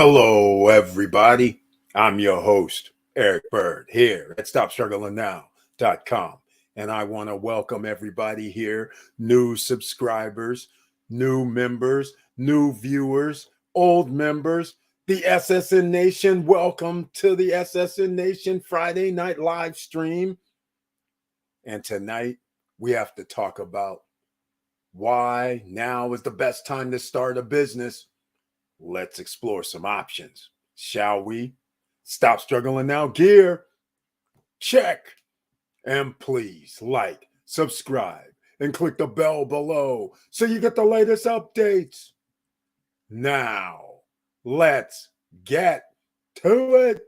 Hello, everybody. I'm your host, Eric Bird, here at StopStrugglingNow.com. And I want to welcome everybody here, new subscribers, new members, new viewers, old members, the SSN Nation. Welcome to the SSN Nation Friday night live stream. And tonight we have to talk about why now is the best time to start a business. Let's explore some options, shall we? Stop struggling now. Gear, check. And please like, subscribe, and click the bell below so you get the latest updates. Now, let's get to it.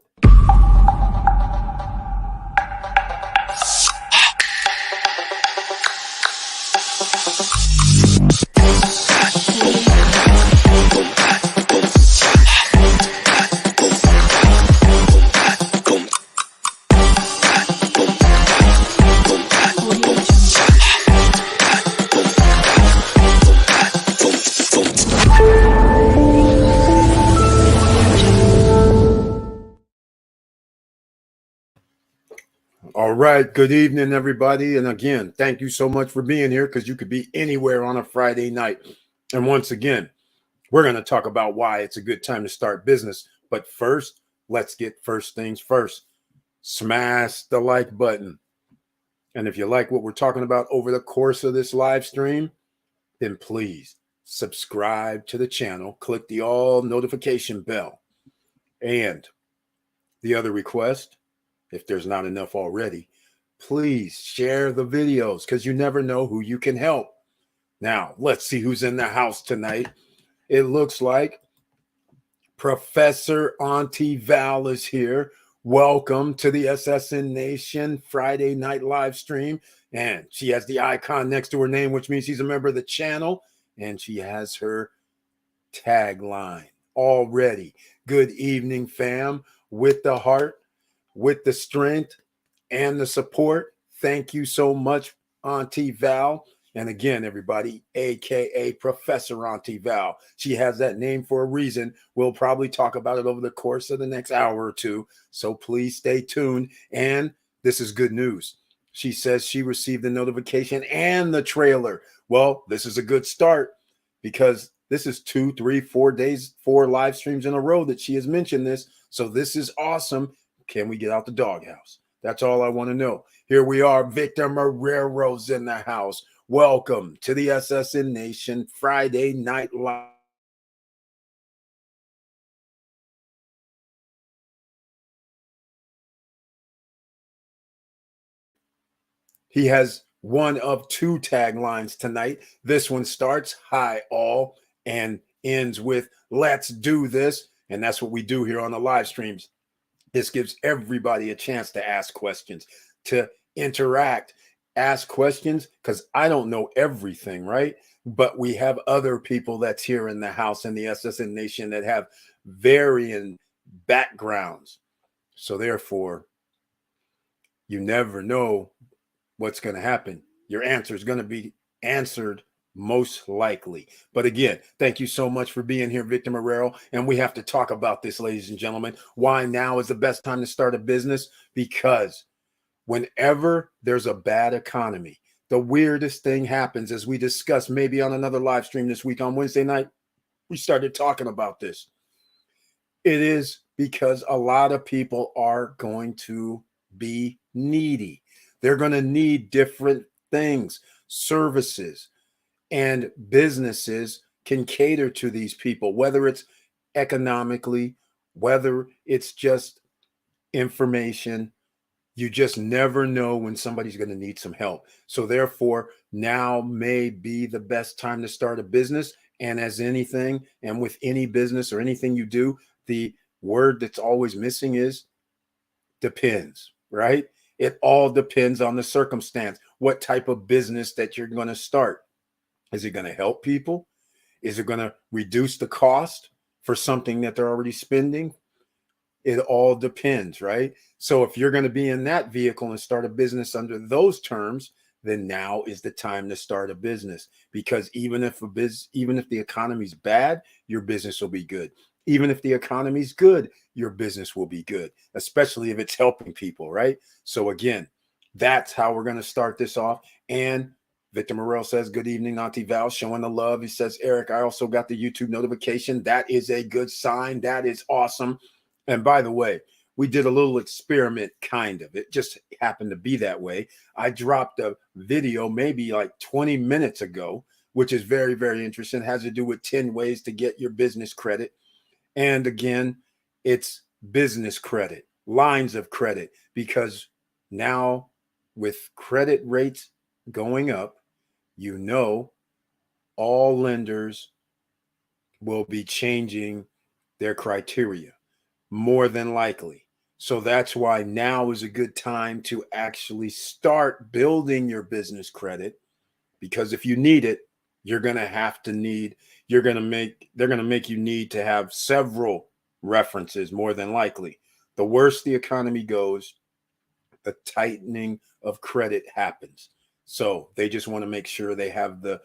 All right. Good evening, everybody. And again, thank you so much for being here because you could be anywhere on a Friday night. And once again, we're going to talk about why it's a good time to start business. But first, let's get first things first. Smash the like button. And if you like what we're talking about over the course of this live stream, then please subscribe to the channel. Click the all notification bell. And the other request, if there's not enough already, please share the videos because you never know who you can help. Now, let's see who's in the house tonight. It looks like Professor Auntie Val is here. Welcome to the SSN Nation Friday night live stream. And she has the icon next to her name, which means she's a member of the channel. And she has her tagline already. Good evening, fam. With the heart, with the strength, and the support. Thank you so much, Auntie Val. And again, everybody, AKA Professor Auntie Val. She has that name for a reason. We'll probably talk about it over the course of the next hour or two. So please stay tuned. And this is good news. She says she received the notification and the trailer. Well, this is a good start because this is 2, 3, 4 days, 4 live streams in a row that she has mentioned this. So this is awesome. Can we get out the doghouse? That's all I want to know. Here we are. Victor Marrero's in the house. Welcome to the SSN Nation Friday Night Live. He has one of 2 taglines tonight. This one starts, "Hi all," and ends with, "Let's do this." And that's what we do here on the live streams. This gives everybody a chance to ask questions, to interact, ask questions, because I don't know everything, right? But we have other people that's here in the house in the SSN Nation that have varying backgrounds. So therefore, you never know what's going to happen. Your answer is going to be answered most likely. But again, thank you so much for being here, Victor Marrero. And we have to talk about this, ladies and gentlemen. Why now is the best time to start a business? Because whenever there's a bad economy, the weirdest thing happens, as we discussed maybe on another live stream this week on Wednesday night. We started talking about this. It is because a lot of people are going to be needy. They're going to need different things, services, and businesses can cater to these people, whether it's economically, whether it's just information. You just never know when somebody's going to need some help. So therefore, now may be the best time to start a business. And as anything, and with any business or anything you do, the word that's always missing is depends, right? It all depends on the circumstance, what type of business that you're going to start. Is it going to help people? Is it going to reduce the cost for something that they're already spending? It all depends, right? So if you're going to be in that vehicle and start a business under those terms, then now is the time to start a business, because even if the economy's bad, your business will be good. Even if the economy's good, your business will be good, especially if it's helping people, right? So again, that's how we're going to start this off. And Victor Morel says, good evening, Auntie Val, showing the love. He says, Eric, I also got the YouTube notification. That is a good sign. That is awesome. And by the way, we did a little experiment, kind of. It just happened to be that way. I dropped a video maybe like 20 minutes ago, which is very, very interesting. It has to do with 10 ways to get your business credit. And again, it's business credit, lines of credit, because now with credit rates going up, you know, all lenders will be changing their criteria more than likely. So that's why now is a good time to actually start building your business credit, because if you need it, you're going to have to need, they're going to make you need to have several references more than likely. The worse the economy goes, the tightening of credit happens. So they just want to make sure they have the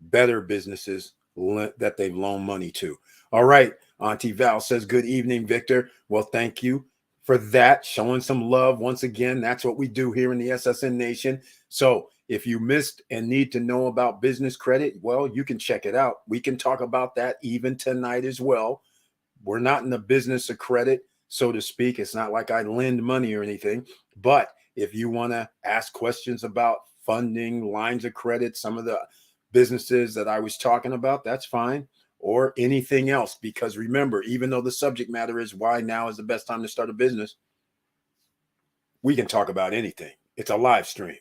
better businesses that they've loaned money to. All right. Auntie Val says, good evening, Victor. Well, thank you for that. Showing some love. Once again, that's what we do here in the SSN Nation. So if you missed and need to know about business credit, well, you can check it out. We can talk about that even tonight as well. We're not in the business of credit, so to speak. It's not like I lend money or anything. But if you want to ask questions about funding, lines of credit, some of the businesses that I was talking about, that's fine, or anything else. Because remember, even though the subject matter is why now is the best time to start a business, we can talk about anything. It's a live stream.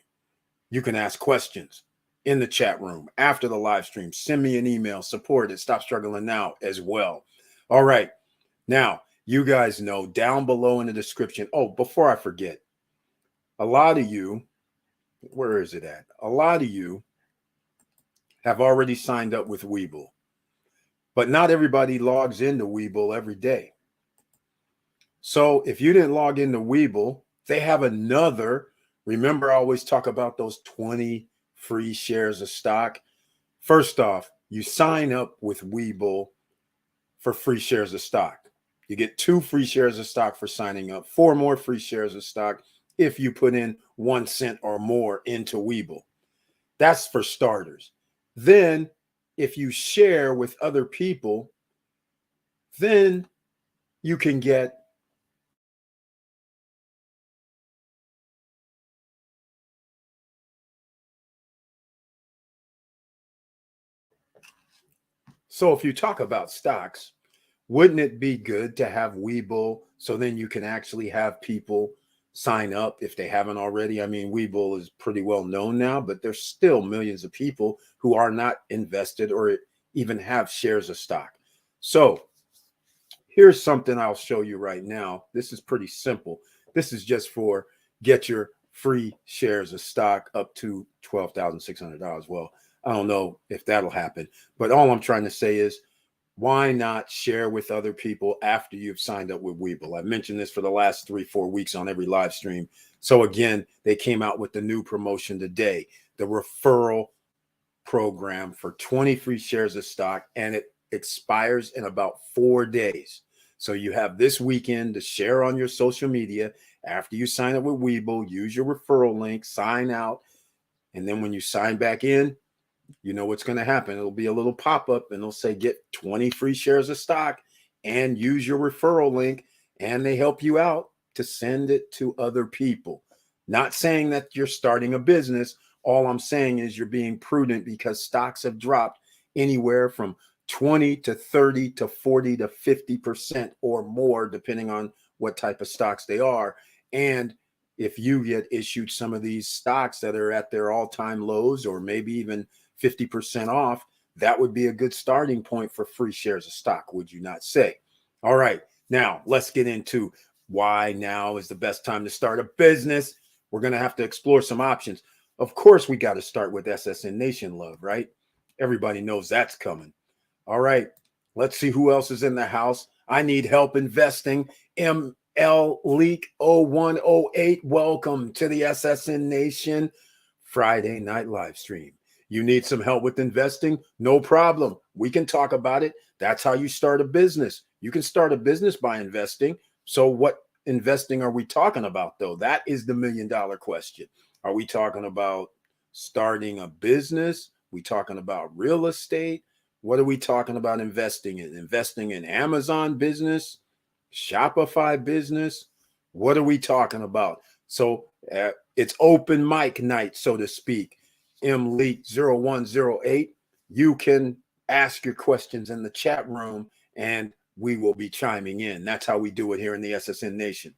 You can ask questions in the chat room after the live stream. Send me an email, support at Stop Struggling Now as well. All right. Now, you guys know down below in the description. Oh, before I forget, a lot of you, where is it at? A lot of you have already signed up with Webull, but not everybody logs into Webull every day. So if you didn't log into Webull, they have another. Remember, I always talk about those 20 free shares of stock. First off, you sign up with Webull for free shares of stock. You get 2 free shares of stock for signing up, 4 more free shares of stock if you put in 1 cent or more into Webull. That's for starters. Then if you share with other people, then you can get so if you talk about stocks, wouldn't it be good to have Webull so then you can actually have people sign up if they haven't already? I mean, Webull is pretty well known now, but there's still millions of people who are not invested or even have shares of stock. So here's something I'll show you right now. This is pretty simple. This is just for get your free shares of stock up to $12,600. Well, I don't know if that'll happen, but all I'm trying to say is, why not share with other people after you've signed up with Webull? I've mentioned this for the last 3-4 weeks on every live stream. So again, they came out with the new promotion today, the referral program for 20 free shares of stock, and it expires in about 4 days. So you have this weekend to share on your social media. After you sign up with Webull, use your referral link, sign out, and then when you sign back in, you know what's going to happen. It'll be a little pop-up and it'll say get 20 free shares of stock and use your referral link, and they help you out to send it to other people. Not saying that you're starting a business. All I'm saying is you're being prudent, because stocks have dropped anywhere from 20 to 30 to 40 to 50% or more, depending on what type of stocks they are. And if you get issued some of these stocks that are at their all-time lows, or maybe even 50% off, that would be a good starting point for free shares of stock, would you not say? All right, now let's get into why now is the best time to start a business. We're going to have to explore some options. Of course, we got to start with SSN Nation love, right? Everybody knows that's coming. All right, let's see who else is in the house. I need help investing. Llc 0108, welcome to the SSN Nation Friday night live stream. You need some help with investing? No problem. We can talk about it. That's how you start a business. You can start a business by investing. So what investing are we talking about, though? That is the $1,000,000 question. Are we talking about starting a business? We talking about real estate? What are we talking about investing in? Investing in Amazon business, Shopify business? What are we talking about? So it's open mic night, so to speak. MLeak0108. You can ask your questions in the chat room and we will be chiming in. That's how we do it here in the SSN Nation.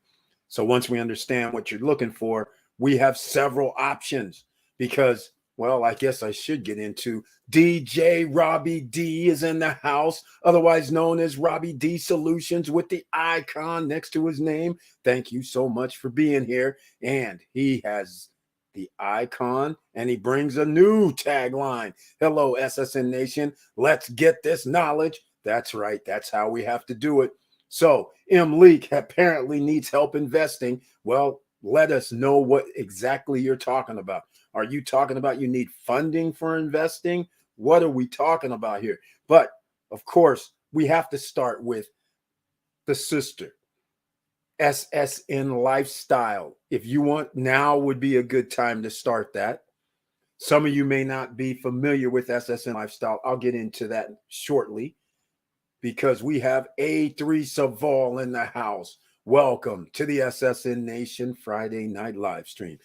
So once we understand what you're looking for, we have several options because, well, I guess I should get into DJ Robbie D is in the house, otherwise known as Robbie D Solutions with the icon next to his name. Thank you so much for being here. And he has the icon and he brings a new tagline. Hello, SSN Nation. Let's get this knowledge. That's right. That's how we have to do it. So Leak apparently needs help investing. Well, let us know what exactly you're talking about. Are you talking about you need funding for investing? What are we talking about here? But of course, we have to start with the sister, SSN Lifestyle. If you want, now would be a good time to start that. Some of you may not be familiar with SSN Lifestyle. I'll get into that shortly because we have A3 Saval in the house. Welcome to the SSN Nation Friday night live stream.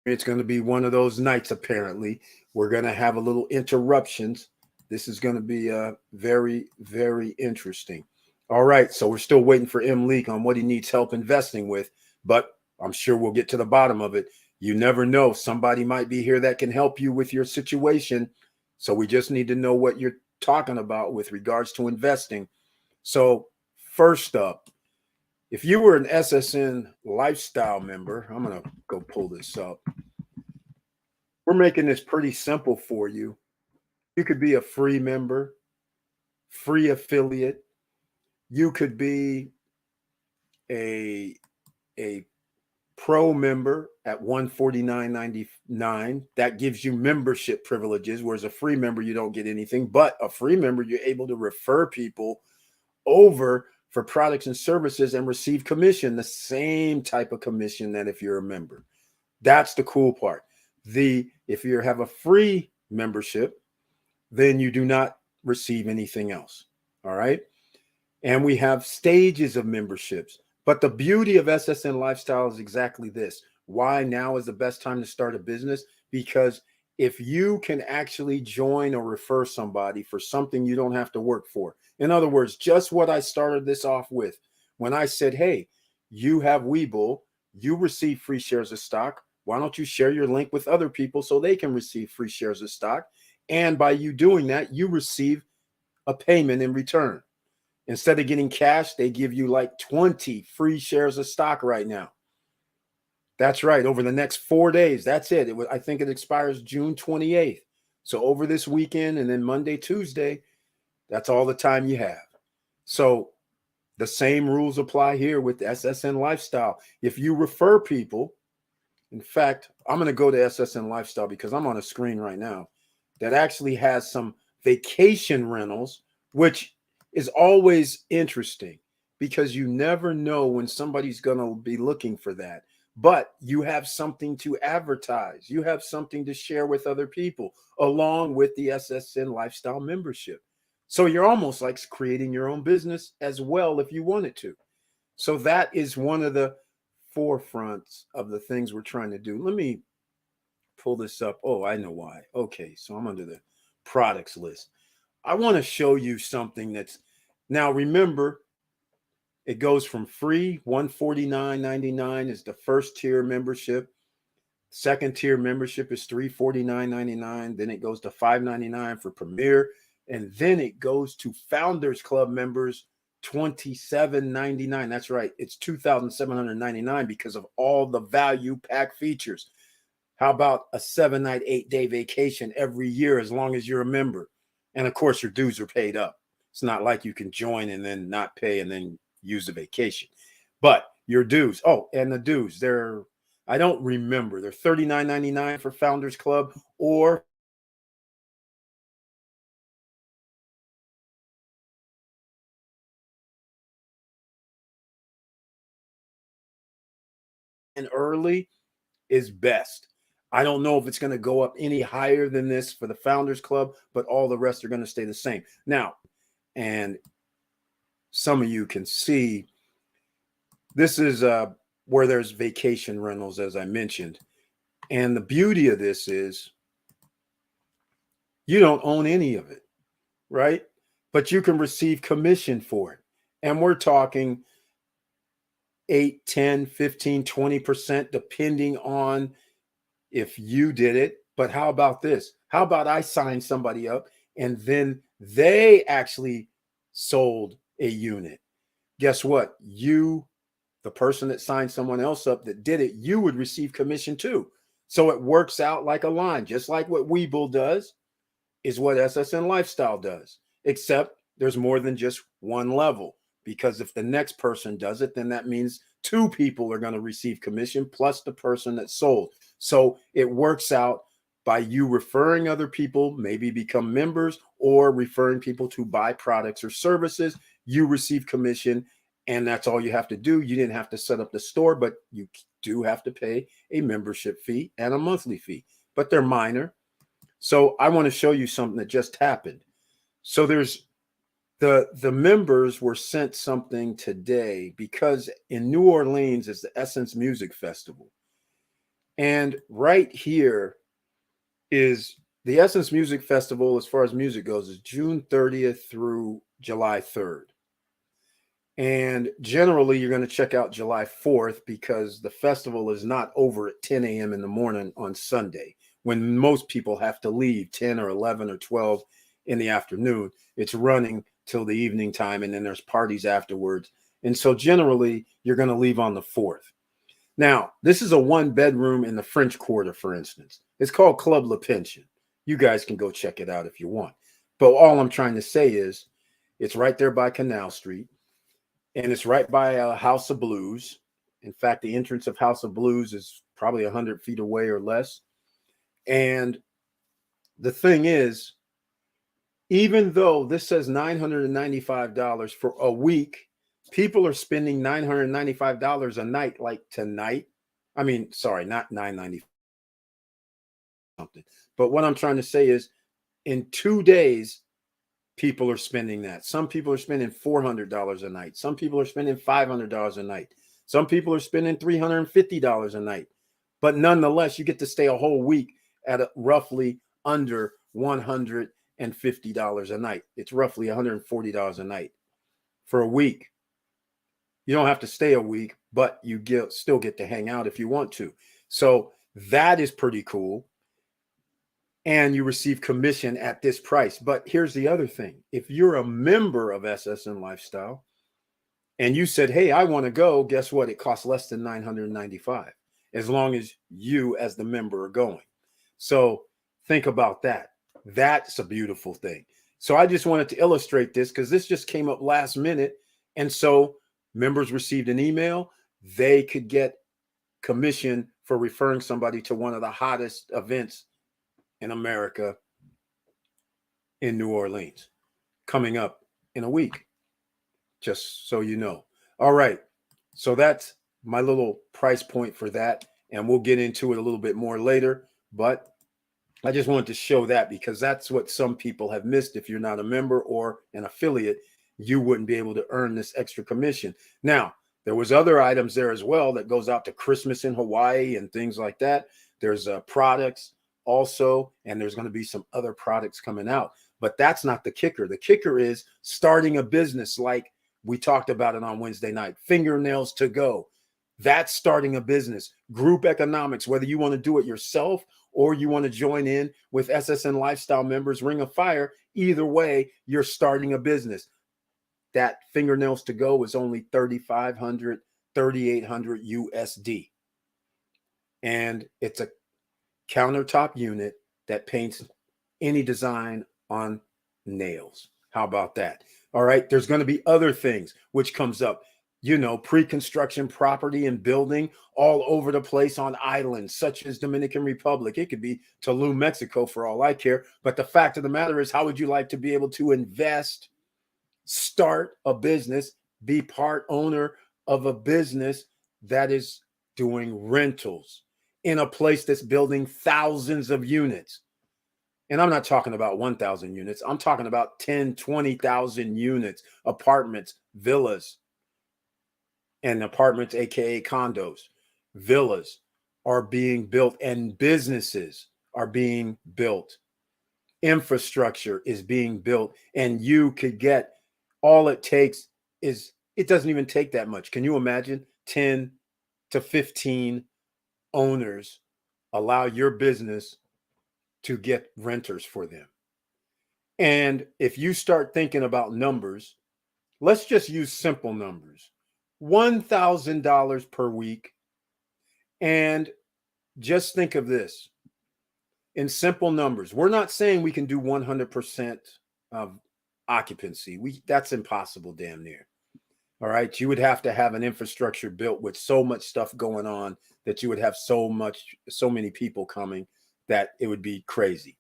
It's going to be one of those nights, apparently. We're going to have a little interruptions. This is going to be very, very interesting. All right, so we're still waiting for Leak on what he needs help investing with, but I'm sure we'll get to the bottom of it. You never know. Somebody might be here that can help you with your situation. So we just need to know what you're talking about with regards to investing. So first up, if you were an SSN Lifestyle member, I'm going to go pull this up. We're making this pretty simple for you. You could be a free member, free affiliate. You could be a pro member at $149.99. That gives you membership privileges, whereas a free member, you don't get anything. But a free member, you're able to refer people over for products and services and receive commission, the same type of commission that if you're a member. That's the cool part. If you have a free membership, then you do not receive anything else. All right. And we have stages of memberships. But the beauty of SSN Lifestyle is exactly this. Why now is the best time to start a business? Because if you can actually join or refer somebody for something you don't have to work for. In other words, just what I started this off with when I said, hey, you have Webull, you receive free shares of stock. Why don't you share your link with other people so they can receive free shares of stock? And by you doing that, you receive a payment in return. Instead of getting cash, they give you like 20 free shares of stock right now. That's right. Over the next 4 days. That's it. I think it expires June 28th. So over this weekend and then Monday, Tuesday, that's all the time you have. So the same rules apply here with SSN Lifestyle. If you refer people, in fact, I'm going to go to SSN Lifestyle because I'm on a screen right now that actually has some vacation rentals, which is always interesting because you never know when somebody's going to be looking for that. But you have something to advertise. You have something to share with other people along with the SSN Lifestyle membership. So you're almost like creating your own business as well if you wanted to. So that is one of the forefronts of the things we're trying to do. Let me pull this up. Oh, I know why. Okay, so I'm under the products list. I want to show you something that's now remember, it goes from free $149.99 is the first tier membership. Second tier membership is $349.99. Then it goes to $599 for Premier. And then it goes to Founders Club members $27.99. That's right. It's $2,799 because of all the value pack features. How about a 7-night, 8-day vacation every year as long as you're a member? And of course, your dues are paid up. It's not like you can join and then not pay and then use the vacation. But your dues. Oh, and the dues, I don't remember. They're $39.99 for Founders Club or and early is best. I don't know if it's going to go up any higher than this for the Founders Club, but all the rest are going to stay the same. Now, and some of you can see this is where there's vacation rentals, as I mentioned. And the beauty of this is you don't own any of it, right? But you can receive commission for it. And we're talking 8, 10, 15, 20%, depending on if you did it. But how about this? How about I sign somebody up and then they actually sold a unit? Guess what? The person that signed someone else up that did it, you would receive commission too. So it works out like a line, just like what Webull does is what SSN Lifestyle does, except there's more than just one level. Because if the next person does it, then that means two people are going to receive commission plus the person that sold. So it works out by you referring other people, maybe become members, or referring people to buy products or services. You receive commission, and that's all you have to do. You didn't have to set up the store, but you do have to pay a membership fee and a monthly fee, but they're minor. So I want to show you something that just happened. So there's the members were sent something today because in New Orleans is the Essence Music Festival. And right here is the Essence Music Festival, as far as music goes, is June 30th through July 3rd. And generally, you're going to check out July 4th because the festival is not over at 10 a.m. in the morning on Sunday when most people have to leave 10 or 11 or 12 in the afternoon. It's running till the evening time, and then there's parties afterwards. And so generally, you're going to leave on the 4th. Now, this is a one-bedroom in the French Quarter, for instance. It's called Club La Pension. You guys can go check it out if you want. But all I'm trying to say is it's right there by Canal Street. And it's right by House of Blues. In fact, the entrance of House of Blues is probably 100 feet away or less. And the thing is, even though this says $995 for a week, people are spending $995 a night, like tonight. I mean, sorry, not $995 something. But what I'm trying to say is in 2 days, people are spending that. Some people are spending $400 a night. Some people are spending $500 a night. Some people are spending $350 a night. But nonetheless, you get to stay a whole week at roughly under $150 a night. It's roughly $140 a night for a week. You don't have to stay a week, but you still get to hang out if you want to. So that is pretty cool. And you receive commission at this price. But here's the other thing. If you're a member of SSN Lifestyle and you said, hey, I want to go, guess what? It costs less than $995 as long as you as the member are going. So think about that. That's a beautiful thing. So I just wanted to illustrate this because this just came up last minute. And so members received an email. They could get commission for referring somebody to one of the hottest events in America in New Orleans coming up in a week, just so you know. All right. So that's my little price point for that. And we'll get into it a little bit more later. But I just wanted to show that because that's what some people have missed. If you're not a member or an affiliate, you wouldn't be able to earn this extra commission. Now, there was other items there as well that goes out to Christmas in Hawaii and things like that. There's products also, and there's going to be some other products coming out. But that's not the kicker. The kicker is starting a business like we talked about it on Wednesday night. Fingernails to go. That's starting a business. Group economics, whether you want to do it yourself or you want to join in with SSN Lifestyle members, Ring of Fire, either way, you're starting a business. That Fingernails to go is only $3,500, $3,800 USD. And it's a countertop unit that paints any design on nails. How about that? All right. There's going to be other things which comes up, pre-construction property and building all over the place on islands such as Dominican Republic. It could be Tulum, Mexico, for all I care. But the fact of the matter is, how would you like to be able to invest, start a business, be part owner of a business that is doing rentals in a place that's building thousands of units? And I'm not talking about 1,000 units. I'm talking about 10, 20,000 units, apartments, villas, and apartments, AKA condos. Villas are being built and businesses are being built. Infrastructure is being built, and you could get, all it takes is, it doesn't even take that much. Can you imagine 10 to 15 owners allow your business to get renters for them? And if you start thinking about numbers, let's just use simple numbers. $1,000 per week. And just think of this in simple numbers. We're not saying we can do 100% of occupancy. That's impossible, damn near. All right. You would have to have an infrastructure built with so much stuff going on that you would have so many people coming that it would be crazy.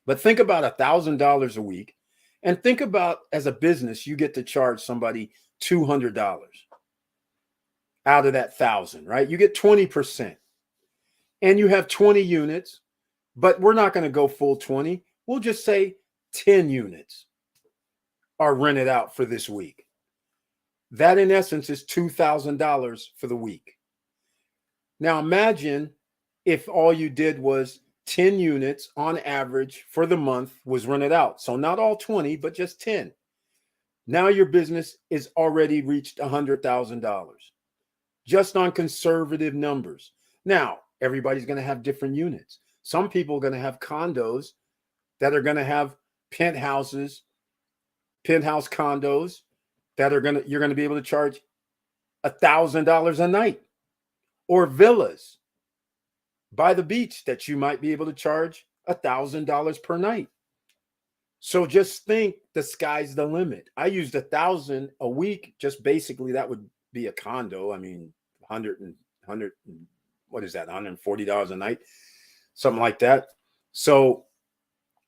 But think about $1,000 a week, and think about, as a business, you get to charge somebody $200 out of that 1,000, right? You get 20%, and you have 20 units, but we're not going to go full 20. We'll just say 10 units are rented out for this week. That, in essence, is $2,000 for the week. Now imagine if all you did was 10 units on average for the month was rented out. So not all 20, but just 10. Now your business is already reached $100,000 just on conservative numbers. Now, everybody's going to have different units. Some people are going to have condos that are going to have penthouse condos that you're going to be able to charge $1,000 a night, or villas by the beach that you might be able to charge $1,000 per night. So just think, the sky's the limit. I used 1,000 a week. Just basically, that would be a condo. I mean, 100, what is that? $140 a night, something like that. So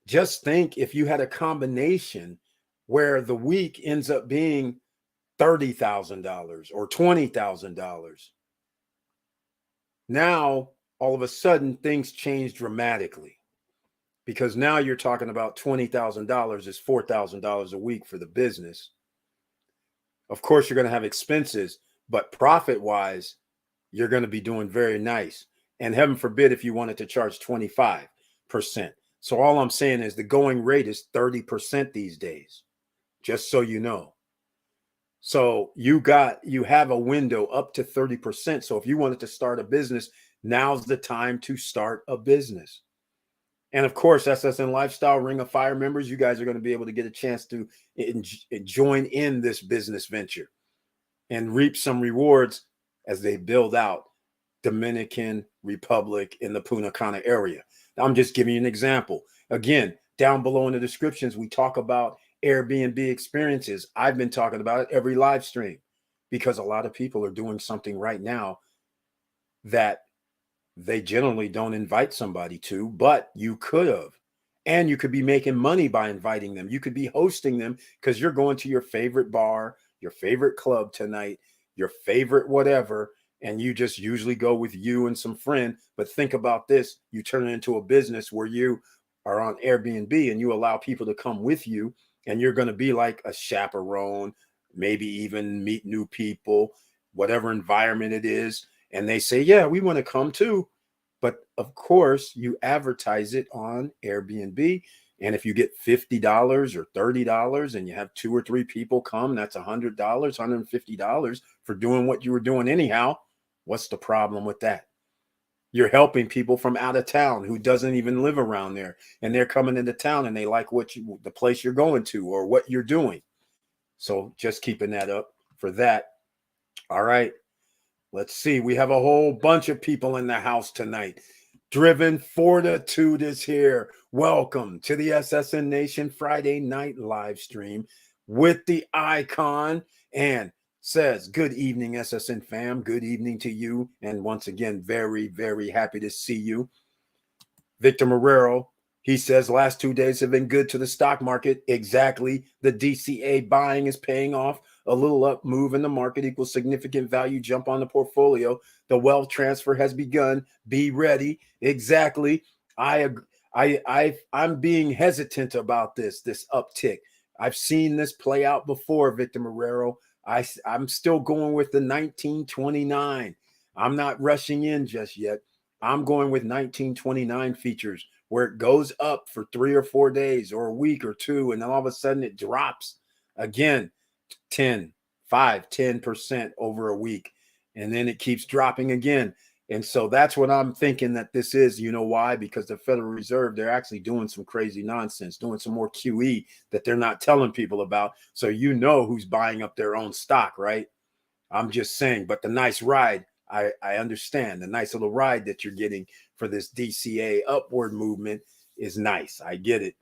just think, if you had a combination where the week ends up being $30,000 or $20,000. Now, all of a sudden, things change dramatically, because now you're talking about $20,000 is $4,000 a week for the business. Of course, you're going to have expenses, but profit-wise, you're going to be doing very nice. And heaven forbid if you wanted to charge 25%. So all I'm saying is the going rate is 30% these days, just so you know. So you have a window up to 30%. So if you wanted to start a business, now's the time to start a business. And of course, SSN Lifestyle Ring of Fire members, you guys are going to be able to get a chance to join in this business venture and reap some rewards as they build out Dominican Republic in the Punta Cana area. I'm just giving you an example. Again, down below in the descriptions, we talk about Airbnb experiences. I've been talking about it every live stream, because a lot of people are doing something right now that they generally don't invite somebody to, but you could have. And you could be making money by inviting them. You could be hosting them because you're going to your favorite bar, your favorite club tonight, your favorite whatever, and you just usually go with you and some friend. But think about this. You turn it into a business where you are on Airbnb and you allow people to come with you, and you're going to be like a chaperone, maybe even meet new people, whatever environment it is. And they say, yeah, we want to come too. But of course, you advertise it on Airbnb. And if you get $50 or $30 and you have 2 or 3 people come, that's $100, $150 for doing what you were doing anyhow. What's the problem with that? You're helping people from out of town who doesn't even live around there, and they're coming into town and they like the place you're going to or what you're doing. So just keeping that up for that. All right. Let's see. We have a whole bunch of people in the house tonight. Driven Fortitude is here. Welcome to the SSN Nation Friday night live stream with the icon, and says, good evening, SSN fam. Good evening to you. And once again, very, very happy to see you. Victor Marrero, he says, last 2 days have been good to the stock market. Exactly. The DCA buying is paying off. A little up move in the market equals significant value jump on the portfolio. The wealth transfer has begun. Be ready. Exactly. I'm being hesitant about this uptick. I've seen this play out before, Victor Marrero. I'm still going with the 1929. I'm not rushing in just yet. I'm going with 1929 features where it goes up for 3 or 4 days or a week or two, and then all of a sudden it drops again 10, 5, 10% over a week. And then it keeps dropping again. And so that's what I'm thinking that this is. You know why? Because the Federal Reserve, they're actually doing some crazy nonsense, doing some more QE that they're not telling people about. So you know who's buying up their own stock, right? I'm just saying, but the nice ride, I understand the nice little ride that you're getting for this DCA upward movement is nice. I get it.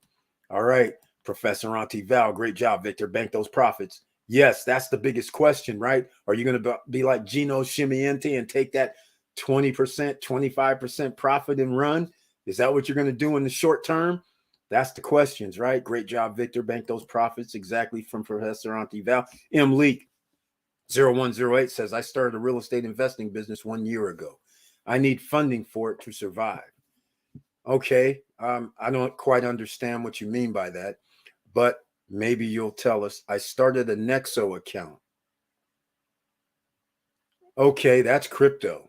All right, Professor Auntie Val, great job, Victor. Bank those profits. Yes, that's the biggest question, right? Are you going to be like Gino Schimienti and take that 20%, 25% profit and run? Is that what you're going to do in the short term? That's the questions, right? Great job, Victor. Bank those profits. Exactly, from Professor Auntie Val. M. Leak 0108 says, I started a real estate investing business 1 year ago. I need funding for it to survive. Okay, I don't quite understand what you mean by that, but maybe you'll tell us. I started a Nexo account. Okay, that's crypto.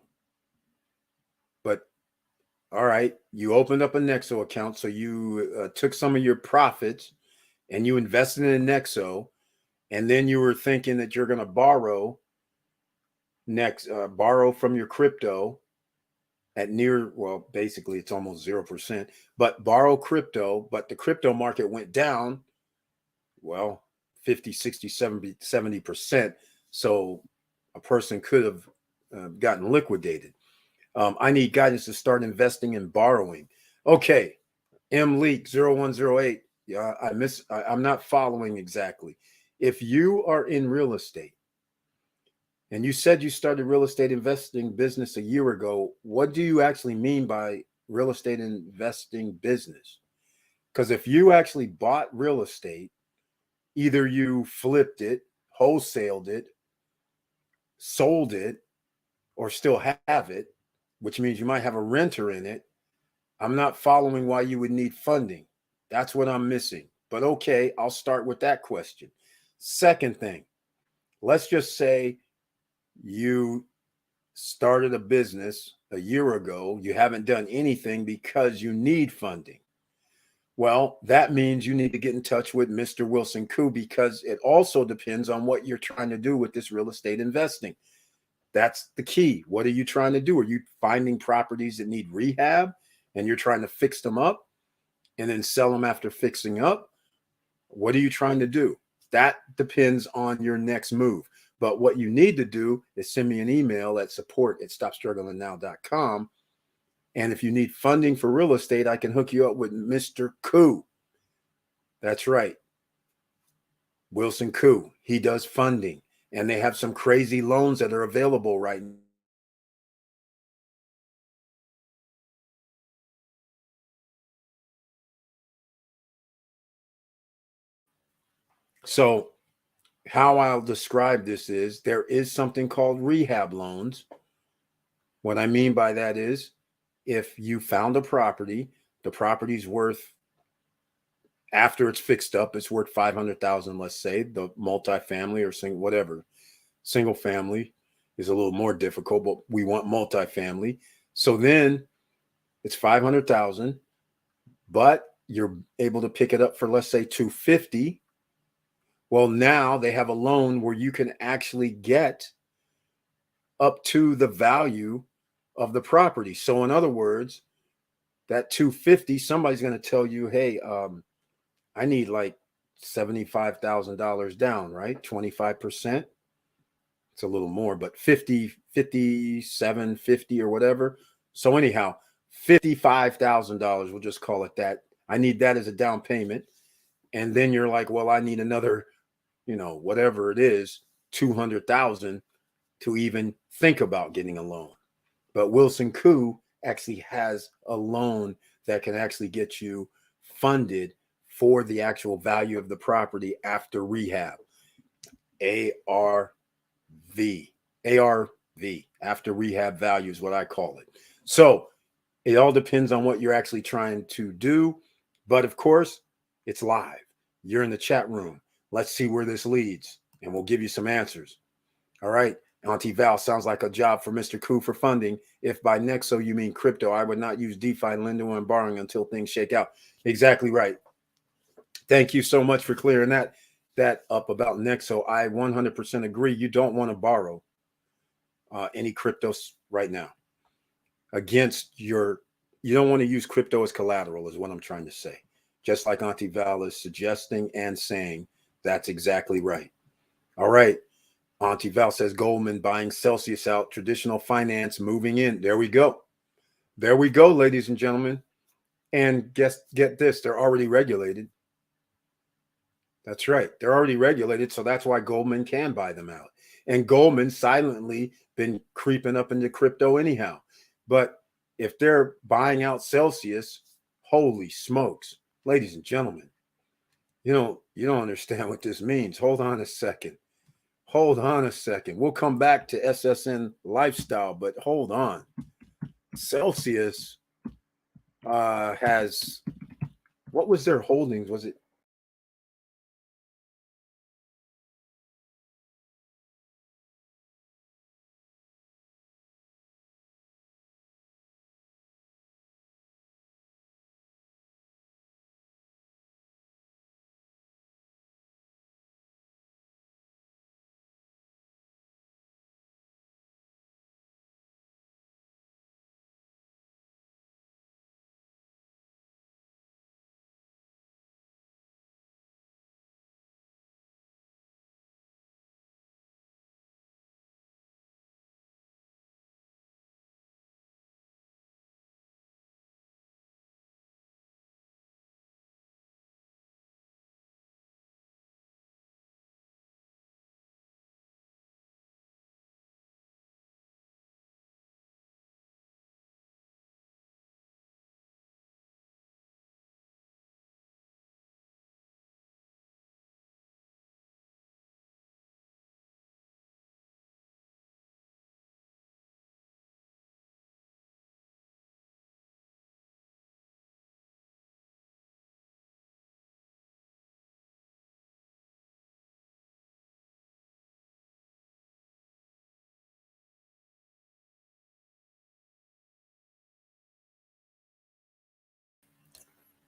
But all right, you opened up a Nexo account, so you took some of your profits and you invested in Nexo, and then you were thinking that you're going to borrow from your crypto at near, well, basically it's almost 0%, but borrow crypto, but the crypto market went down, well, 50, 60, 70%. So a person could have gotten liquidated. I need guidance to start investing and borrowing. Okay, M Leak 0108. Yeah, I'm not following exactly. If you are in real estate, and you said you started real estate investing business a year ago, what do you actually mean by real estate investing business? Because if you actually bought real estate, either you flipped it, wholesaled it, sold it, or still have it, which means you might have a renter in it. I'm not following why you would need funding. That's what I'm missing. But okay, I'll start with that question. Second thing, let's just say you started a business a year ago, you haven't done anything because you need funding. Well, that means you need to get in touch with Mr. Wilson Koo, because it also depends on what you're trying to do with this real estate investing. That's the key. What are you trying to do? Are you finding properties that need rehab and you're trying to fix them up and then sell them after fixing up? What are you trying to do? That depends on your next move. But what you need to do is send me an email at support@stopstrugglingnow.com. And if you need funding for real estate, I can hook you up with Mr. Koo. That's right. Wilson Koo. He does funding. And they have some crazy loans that are available right now. So how I'll describe this is there is something called rehab loans. What I mean by that is, if you found a property, the property's worth, after it's fixed up, it's worth 500,000, let's say. The multifamily or single family is a little more difficult, but we want multifamily. So then it's 500,000, but you're able to pick it up for, let's say, 250. Well, now they have a loan where you can actually get up to the value of the property. So in other words, that 250, somebody's going to tell you, hey, I need like $75,000 down, right? 25%. It's a little more, but 50, 57, 50 or whatever. So anyhow, $55,000. We'll just call it that. I need that as a down payment. And then you're like, well, I need another, whatever it is, 200,000 to even think about getting a loan. But Wilson Koo actually has a loan that can actually get you funded for the actual value of the property after rehab. ARV. After rehab value is what I call it. So it all depends on what you're actually trying to do. But of course, it's live. You're in the chat room. Let's see where this leads, and we'll give you some answers. All right. Auntie Val, sounds like a job for Mr. Koo for funding. If by Nexo you mean crypto, I would not use DeFi, lending, and borrowing until things shake out. Exactly right. Thank you so much for clearing that up about Nexo. I 100% agree. You don't want to borrow any cryptos right now you don't want to use crypto as collateral is what I'm trying to say. Just like Auntie Val is suggesting and saying, that's exactly right. All right. Auntie Val says Goldman buying Celsius out, traditional finance moving in. There we go. There we go, ladies and gentlemen. And get this, they're already regulated. That's right. They're already regulated. So that's why Goldman can buy them out. And Goldman silently been creeping up into crypto anyhow. But if they're buying out Celsius, holy smokes, ladies and gentlemen, you don't understand what this means. Hold on a second. We'll come back to SSN lifestyle, but hold on. Celsius has, what was their holdings? Was it?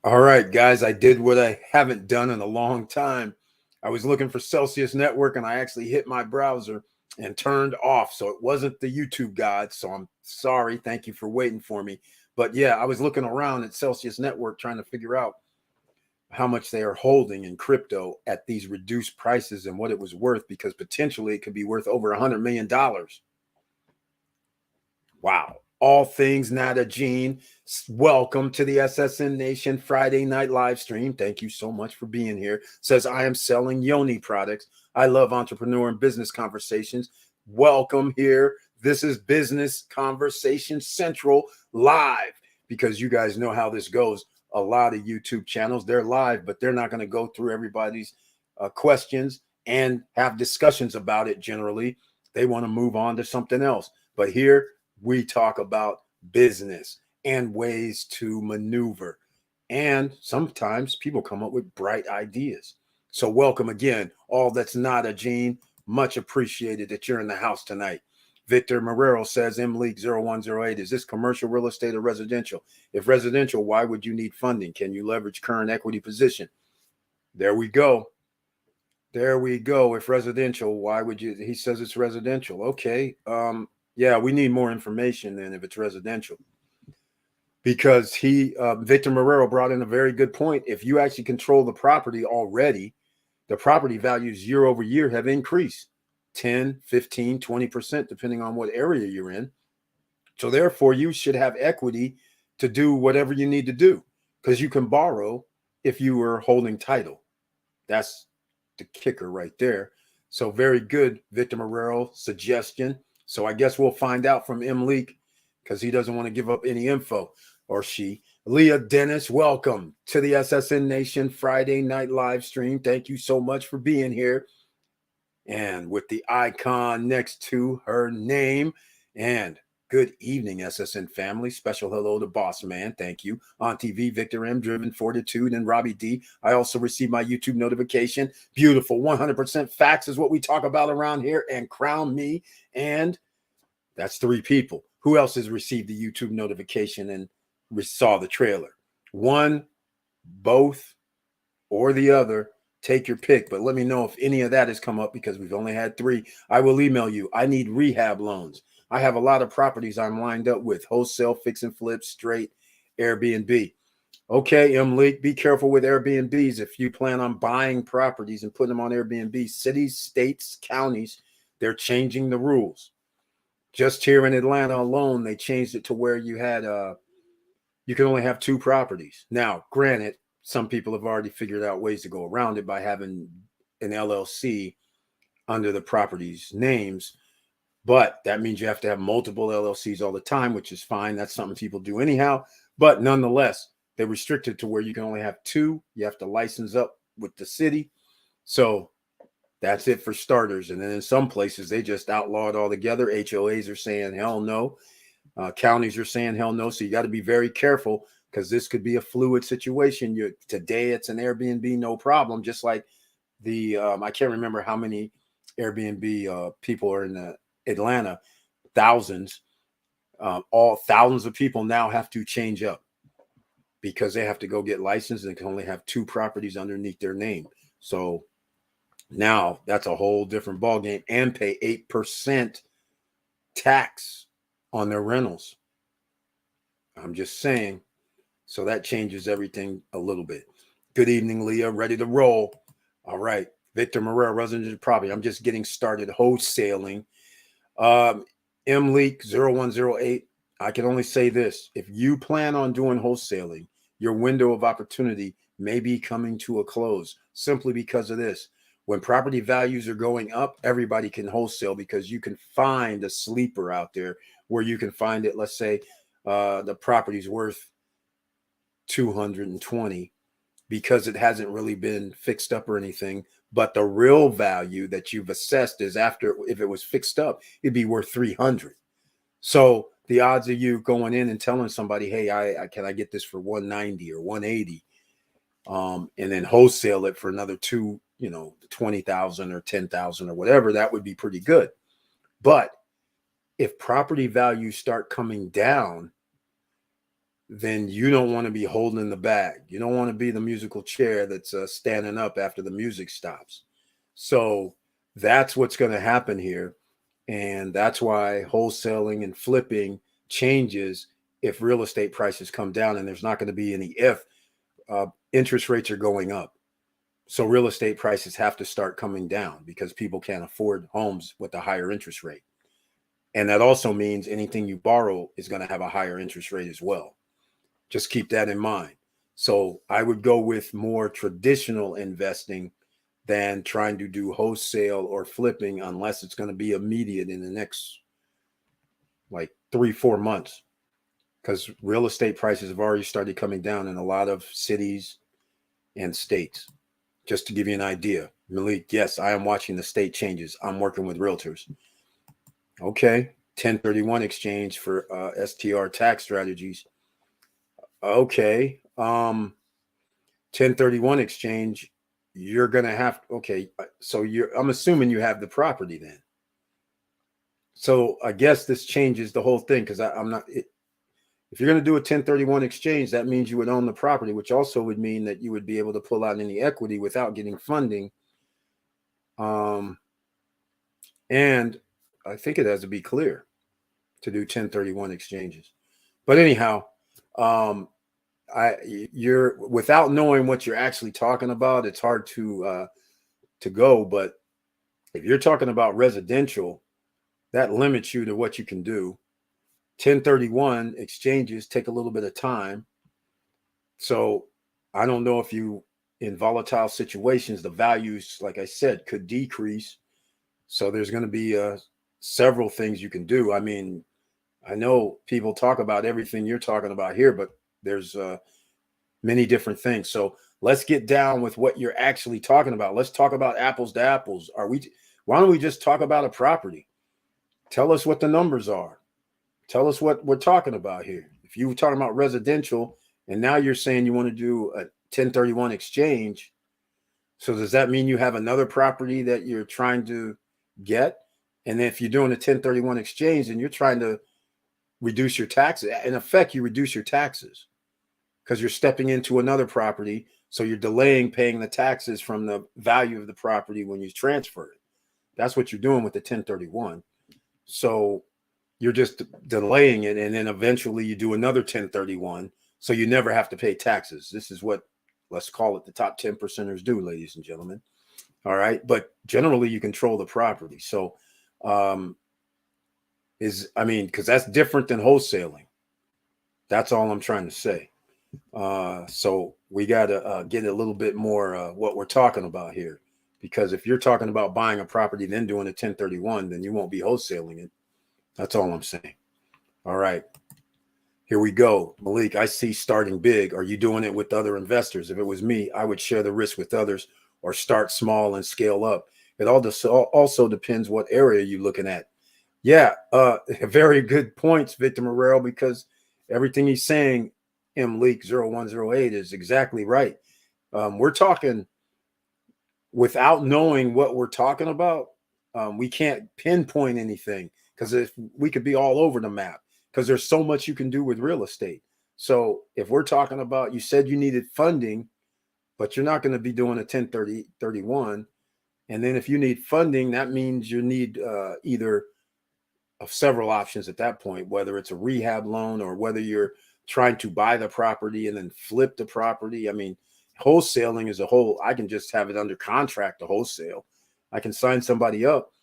All right, guys, I did what I haven't done in a long time. I was looking for Celsius Network and I actually hit my browser and turned off. So it wasn't the YouTube God. So I'm sorry. Thank you for waiting for me. But yeah, I was looking around at Celsius Network trying to figure out how much they are holding in crypto at these reduced prices and what it was worth, because potentially it could be worth over $100 million. Wow. All things Nada Gene. Welcome to the SSN Nation Friday night live stream. Thank you so much for being here. Says, I am selling Yoni products. I love entrepreneur and business conversations. Welcome here. This is Business Conversation Central live, because you guys know how this goes. A lot of YouTube channels, they're live, but they're not going to go through everybody's questions and have discussions about it. Generally, they want to move on to something else. But here, we talk about business and ways to maneuver. And sometimes people come up with bright ideas. So welcome again, all that's not a Gene. Much appreciated that you're in the house tonight. Victor Marrero says, MLeak0108, is this commercial real estate or residential? If residential, why would you need funding? Can you leverage current equity position? There we go. There we go. If residential, why would you? He says it's residential. Okay. Yeah, we need more information then if it's residential, because Victor Marrero brought in a very good point. If you actually control the property already, the property values year over year have increased 10, 15, 20%, depending on what area you're in. So therefore, you should have equity to do whatever you need to do, because you can borrow if you were holding title. That's the kicker right there. So very good, Victor Marrero suggestion. So I guess we'll find out from M. Leak, because he doesn't want to give up any info, or she. Leah Dennis, welcome to the SSN Nation Friday night live stream. Thank you so much for being here. And with the icon next to her name. And good evening, SSN family. Special hello to Boss Man. Thank you. On TV, Victor M, Driven Fortitude, and Robbie D. I also received my YouTube notification. Beautiful. 100% facts is what we talk about around here. And Crown Me. And that's 3 people. Who else has received the YouTube notification and saw the trailer? One, both, or the other. Take your pick, but let me know if any of that has come up, because we've only had 3. I will email you. I need rehab loans. I have a lot of properties I'm lined up with: wholesale, fix and flip, straight, Airbnb. Okay, M. Leak, be careful with Airbnbs. If you plan on buying properties and putting them on Airbnb, cities, states, counties, they're changing the rules. Just here in Atlanta alone, they changed it to where you had you can only have 2 properties. Now, granted, some people have already figured out ways to go around it by having an LLC under the property's names, but that means you have to have multiple LLCs all the time, which is fine. That's something people do anyhow. But nonetheless, they're restricted to where you can only have 2. You have to license up with the city. So that's it for starters. And then in some places, they just outlawed altogether. HOAs are saying, hell no. Counties are saying, hell no. So you got to be very careful, because this could be a fluid situation. Today it's an Airbnb, no problem. Just like the I can't remember how many Airbnb people are in Atlanta, thousands. All thousands of people now have to change up, because they have to go get licensed and can only have 2 properties underneath their name. So now that's a whole different ballgame, and pay 8% tax on their rentals. I'm just saying. So that changes everything a little bit. Good evening, Leah. Ready to roll. All right. Victor Marrero, resident property. I'm just getting started wholesaling. M Leak 0108. I can only say this. If you plan on doing wholesaling, your window of opportunity may be coming to a close, simply because of this. When property values are going up, everybody can wholesale, because you can find a sleeper out there where you can find it. Let's say the property's worth 220, because it hasn't really been fixed up or anything, but the real value that you've assessed is, after, if it was fixed up, it'd be worth 300. So the odds of you going in and telling somebody, hey, I can I get this for 190 or 180, and then wholesale it for another 20,000 or 10,000 or whatever, that would be pretty good. But if property values start coming down, then you don't want to be holding the bag. You don't want to be the musical chair that's standing up after the music stops. So that's what's going to happen here. And that's why wholesaling and flipping changes if real estate prices come down, and there's not going to be any if. Interest rates are going up. So real estate prices have to start coming down, because people can't afford homes with a higher interest rate. And that also means anything you borrow is going to have a higher interest rate as well. Just keep that in mind. So I would go with more traditional investing than trying to do wholesale or flipping, unless it's going to be immediate in the next like 3-4 months, because real estate prices have already started coming down in a lot of cities and states. Just to give you an idea, Malik, yes, I am watching the state changes. I'm working with realtors. Okay, 1031 exchange for STR tax strategies. Okay. 1031 exchange, you're going to have, okay. So I'm assuming you have the property then. So I guess this changes the whole thing, because I'm not, if you're going to do a 1031 exchange, that means you would own the property, which also would mean that you would be able to pull out any equity without getting funding. And I think it has to be clear to do 1031 exchanges. But anyhow, you're without knowing what you're actually talking about, it's hard to go. But if you're talking about residential, that limits you to what you can do. 1031 exchanges take a little bit of time. So I don't know if you, in volatile situations, the values, like I said, could decrease. So there's going to be several things you can do. I mean, I know people talk about everything you're talking about here, but there's many different things. So let's get down with what you're actually talking about. Let's talk about apples to apples. Why don't we just talk about a property? Tell us what the numbers are. Tell us what we're talking about here. If you were talking about residential and now you're saying you want to do a 1031 exchange, so does that mean you have another property that you're trying to get? And if you're doing a 1031 exchange and you're trying to reduce your taxes, in effect, you reduce your taxes because you're stepping into another property. So you're delaying paying the taxes from the value of the property when you transfer it. That's what you're doing with the 1031. So you're just delaying it. And then eventually you do another 1031. So you never have to pay taxes. This is what, let's call it, the top 10 percenters do, ladies and gentlemen. All right. But generally you control the property. So, because that's different than wholesaling. That's all I'm trying to say. So we got to get a little bit more what we're talking about here, because if you're talking about buying a property then doing a 1031, then you won't be wholesaling it. That's all I'm saying. All right, here we go. Malik, I see starting big. Are you doing it with other investors? If it was me, I would share the risk with others or start small and scale up. It also depends what area you're looking at. Yeah, very good points, Victor Morrell, because everything he's saying, Leak 0108, is exactly right. We're talking without knowing what we're talking about. We can't pinpoint anything because if we could be all over the map, because there's so much you can do with real estate. So if we're talking about, you said you needed funding, but you're not going to be doing a 1031. And then if you need funding, that means you need either of several options at that point, whether it's a rehab loan or whether you're trying to buy the property and then flip the property. I mean, wholesaling is a whole, I can just have it under contract to wholesale. I can sign somebody up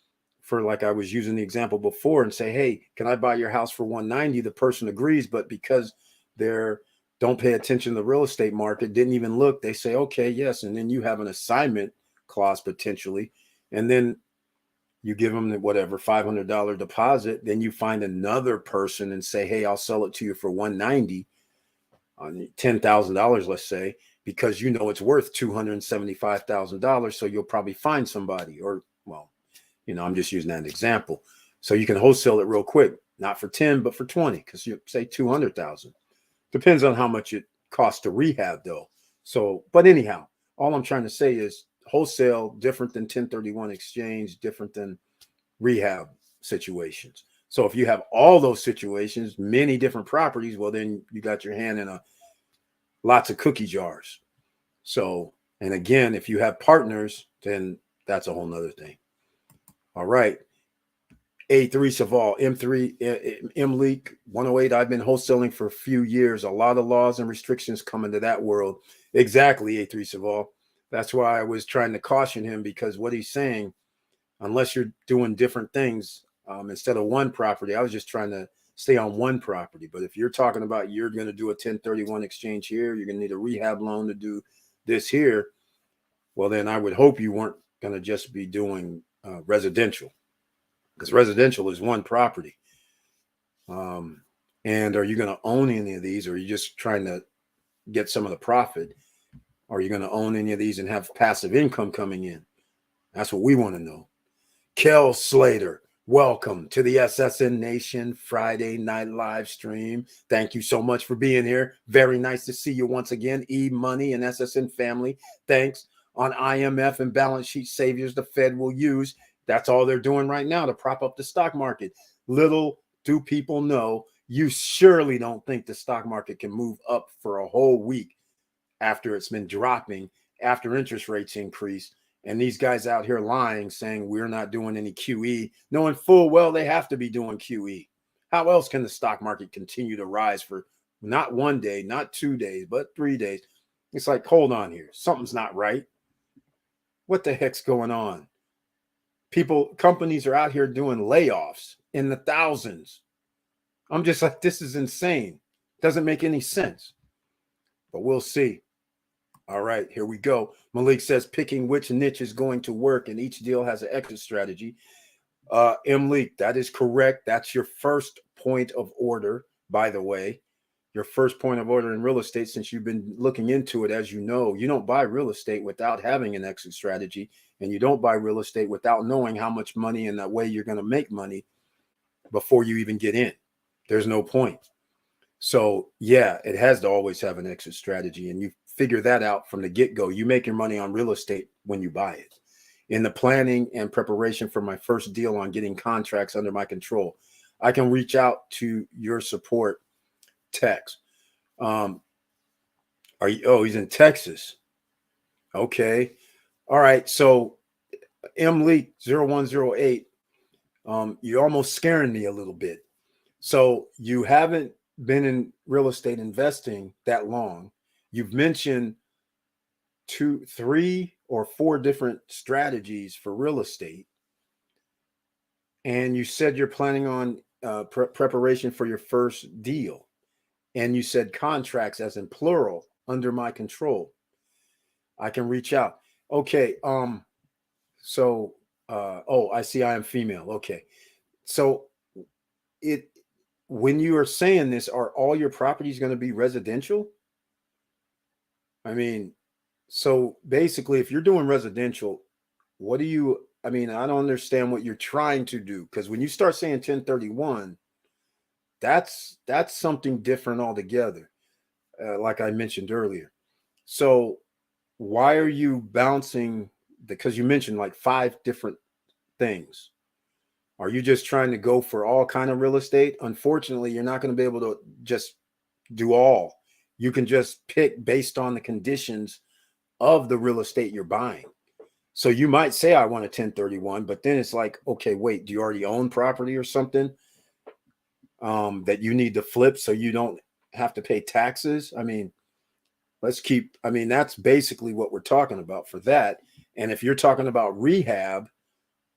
for, like I was using the example before, and say, hey, can I buy your house for 190? The person agrees, but because they're don't pay attention to the real estate market, didn't even look, they say, okay, yes. And then you have an assignment clause potentially. And then you give them the whatever $500 deposit, then you find another person and say, hey, I'll sell it to you for 190 on $10,000, let's say, because you know it's worth $275,000. So you'll probably find somebody, or, well, I'm just using that example. So you can wholesale it real quick, not for 10, but for 20, because you say 200,000. Depends on how much it costs to rehab though. So, but anyhow, all I'm trying to say is wholesale different than 1031 exchange, different than rehab situations. So if you have all those situations, many different properties, well, then you got your hand in lots of cookie jars. So, and again, if you have partners, then that's a whole nother thing. All right. A3 Saval, M3, M-Leak 108. I've been wholesaling for a few years. A lot of laws and restrictions come into that world. Exactly, A3 Saval. That's why I was trying to caution him, because what he's saying, unless you're doing different things instead of one property, I was just trying to stay on one property. But if you're talking about you're going to do a 1031 exchange here, you're going to need a rehab loan to do this here, well, then I would hope you weren't going to just be doing residential, because residential is one property. And are you going to own any of these, or are you just trying to get some of the profit? Are you going to own any of these and have passive income coming in? That's what we want to know. Kel Slater, welcome to the SSN Nation Friday night live stream. Thank you so much for being here. Very nice to see you once again. E-Money and SSN family, thanks. On IMF and balance sheet saviors the Fed will use. That's all they're doing right now to prop up the stock market. Little do people know, you surely don't think the stock market can move up for a whole week after it's been dropping, after interest rates increase. And these guys out here lying, saying we're not doing any QE, knowing full well they have to be doing QE. How else can the stock market continue to rise for not 1 day, not 2 days, but 3 days? It's like, hold on here. Something's not right. What the heck's going on? Companies are out here doing layoffs in the thousands. I'm just like, this is insane. Doesn't make any sense. But we'll see. All right, here we go. Malik says picking which niche is going to work, and each deal has an exit strategy. Leak, that is correct. That's your first point of order, by the way. Your first point of order in real estate, since you've been looking into it, as you know, you don't buy real estate without having an exit strategy, and you don't buy real estate without knowing how much money and the way you're going to make money before you even get in. There's no point. So yeah, it has to always have an exit strategy, and you figure that out from the get-go. You make your money on real estate when you buy it. In the planning and preparation for my first deal on getting contracts under my control, I can reach out to your support text. Are you? Oh, he's in Texas. Okay. All right. So Lee 0108, you're almost scaring me a little bit. So you haven't been in real estate investing that long. You've mentioned 2, 3, or 4 different strategies for real estate. And you said you're planning on preparation for your first deal. And you said contracts as in plural under my control. I can reach out. Okay. So I see I am female. Okay. So when you are saying this, are all your properties going to be residential? I mean, so basically, if you're doing residential, what do you, I don't understand what you're trying to do. Because when you start saying 1031, that's something different altogether, like I mentioned earlier. So why are you bouncing? Because you mentioned like 5 different things. Are you just trying to go for all kind of real estate? Unfortunately, you're not going to be able to just do all. You can just pick based on the conditions of the real estate you're buying. So you might say, I want a 1031, but then it's like, okay, wait, do you already own property or something that you need to flip so you don't have to pay taxes? That's basically what we're talking about for that. And if you're talking about rehab,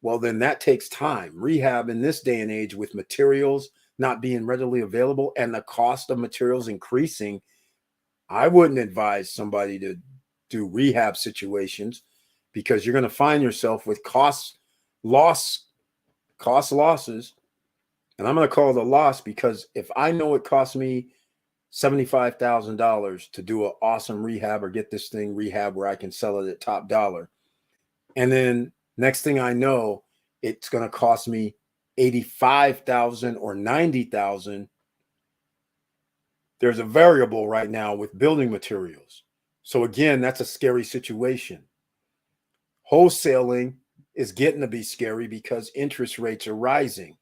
well, then that takes time. Rehab in this day and age, with materials not being readily available and the cost of materials increasing, I wouldn't advise somebody to do rehab situations, because you're going to find yourself with cost losses. And I'm going to call it a loss, because if I know it costs me $75,000 to do an awesome rehab or get this thing rehab where I can sell it at top dollar, and then next thing I know, it's going to cost me $85,000 or $90,000. There's a variable right now with building materials. So again, that's a scary situation. Wholesaling is getting to be scary because interest rates are rising.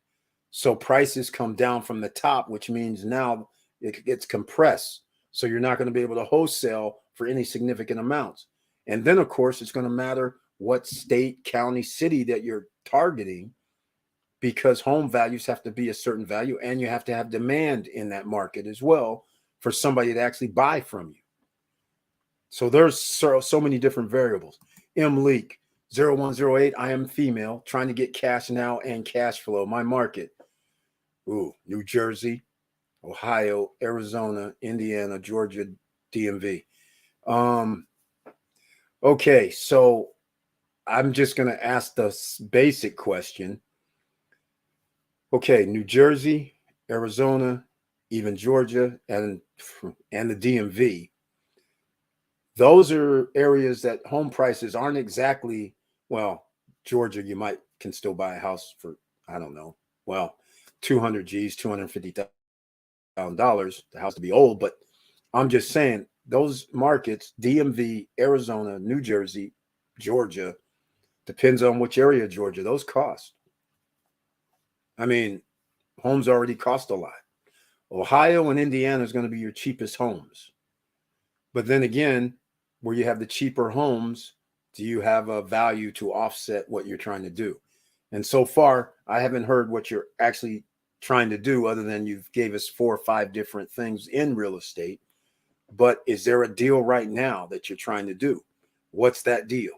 So prices come down from the top, which means now it gets compressed. So you're not going to be able to wholesale for any significant amounts. And then, of course, it's going to matter what state, county, city that you're targeting, because home values have to be a certain value, and you have to have demand in that market as well for somebody to actually buy from you. So there's so many different variables. Leak 0108, I am female, trying to get cash now and cash flow. My market, New Jersey, Ohio, Arizona, Indiana, Georgia, DMV. Okay, so I'm just going to ask the basic question. Okay, New Jersey, Arizona, even Georgia, and the DMV. Those are areas that home prices aren't exactly, well, Georgia, you can still buy a house for, I don't know, 200 G's, $250,000. The house to be old, but I'm just saying those markets, DMV, Arizona, New Jersey, Georgia, depends on which area of Georgia, those cost. Homes already cost a lot. Ohio and Indiana is going to be your cheapest homes. But then again, where you have the cheaper homes, do you have a value to offset what you're trying to do? And so far, I haven't heard what you're actually trying to do, other than you've gave us 4 or 5 different things in real estate. But is there a deal right now that you're trying to do? What's that deal?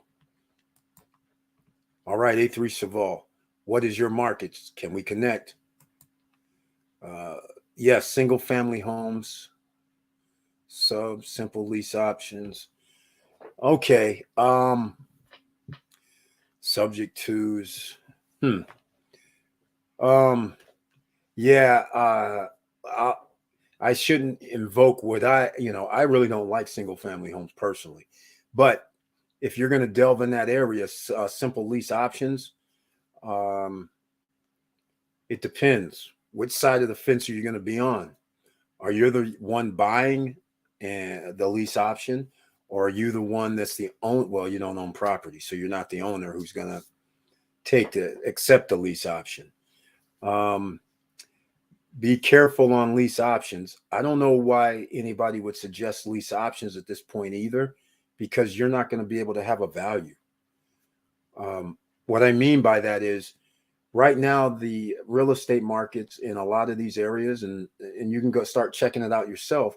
All right, A3 Saval, what is your market? Can we connect? Yes, single family homes, simple lease options. Okay. Subject twos. Hmm. Um, yeah, I, I shouldn't invoke what I really don't like single family homes personally. But if you're going to delve in that area, simple lease options, um, it depends. Which side of the fence are you going to be on? Are you the one buying and the lease option, or are you the one that's the own? Well, you don't own property, so you're not the owner who's going to accept the lease option. Um, be careful on lease options. I don't know why anybody would suggest lease options at this point either, because you're not going to be able to have a value. What I mean by that is right now the real estate markets in a lot of these areas, and you can go start checking it out yourself,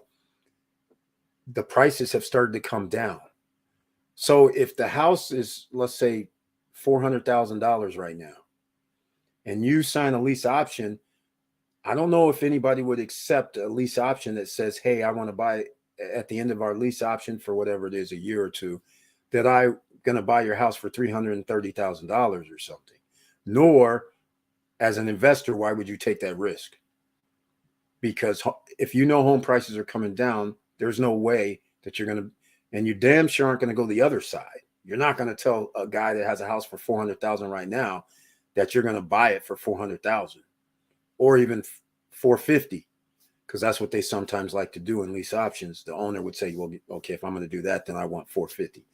the prices have started to come down. So if the house is, let's say, $400,000 right now, and you sign a lease option, I don't know if anybody would accept a lease option that says, hey, I want to buy at the end of our lease option for whatever it is, a year or two, that I'm going to buy your house for $330,000 or something. Nor, as an investor, why would you take that risk? Because if you know home prices are coming down, there's no way that you're going to, and you damn sure aren't going to go the other side. You're not going to tell a guy that has a house for 400,000 right now that you're going to buy it for 400,000 or even 450, because that's what they sometimes like to do in lease options. The owner would say, well, okay, if I'm going to do that, then I want 450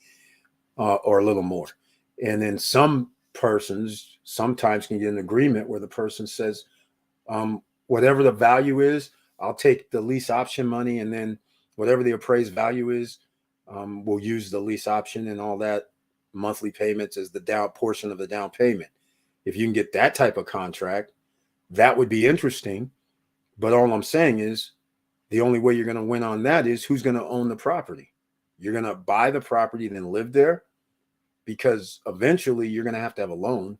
or a little more. And then some persons sometimes can get an agreement where the person says, whatever the value is, I'll take the lease option money, and then whatever the appraised value is, we'll use the lease option and all that monthly payments as the down portion of the down payment. If you can get that type of contract, that would be interesting. But all I'm saying is the only way you're going to win on that is who's going to own the property. You're going to buy the property and then live there, because eventually you're going to have a loan.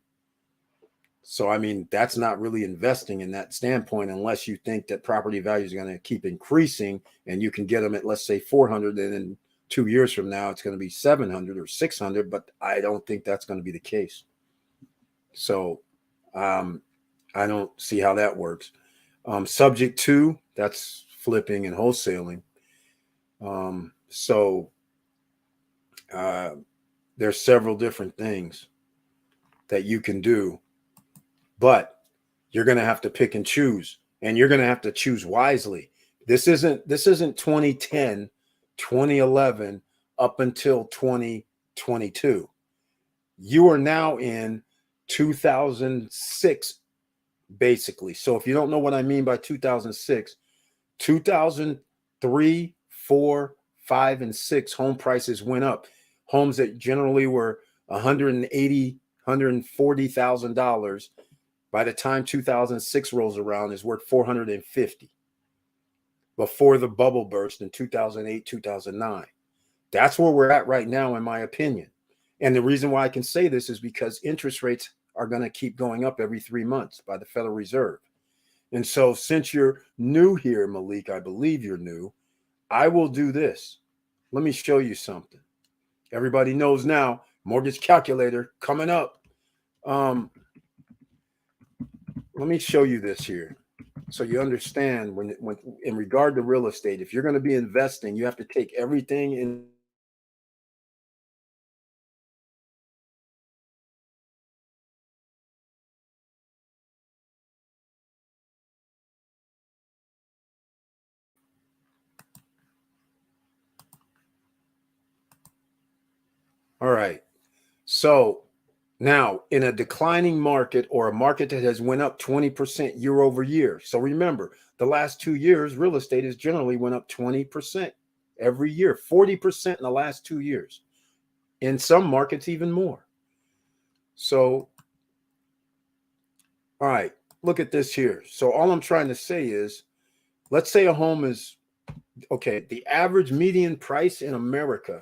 So, I mean, that's not really investing in that standpoint, unless you think that property values are going to keep increasing and you can get them at, let's say, 400, and then 2 years from now, it's going to be 700 or 600. But I don't think that's going to be the case. So I don't see how that works. Subject to, that's flipping and wholesaling. So there's several different things that you can do, but you're going to have to pick and choose, and you're going to have to choose wisely. This isn't 2010, 2011 up until 2022. You are now in 2006, basically. So if you don't know what I mean by 2006, 2003, 4, 5, and 6 home prices went up. Homes that generally were $180,000, $140,000, by the time 2006 rolls around is worth $450,000 before the bubble burst in 2008, 2009. That's where we're at right now, in my opinion. And the reason why I can say this is because interest rates are going to keep going up every 3 months by the Federal Reserve. And so since you're new here, Malik, I believe you're new, I will do this. Let me show you something. Everybody knows now, mortgage calculator coming up. Let me show you this here, so you understand when in regard to real estate, if you're going to be investing, you have to take everything in. All right. So now in a declining market, or a market that has went up 20% year over year. So remember, the last 2 years, real estate has generally went up 20% every year, 40% in the last 2 years. In some markets, even more. So, all right, look at this here. So all I'm trying to say is, let's say a home is, okay, the average median price in America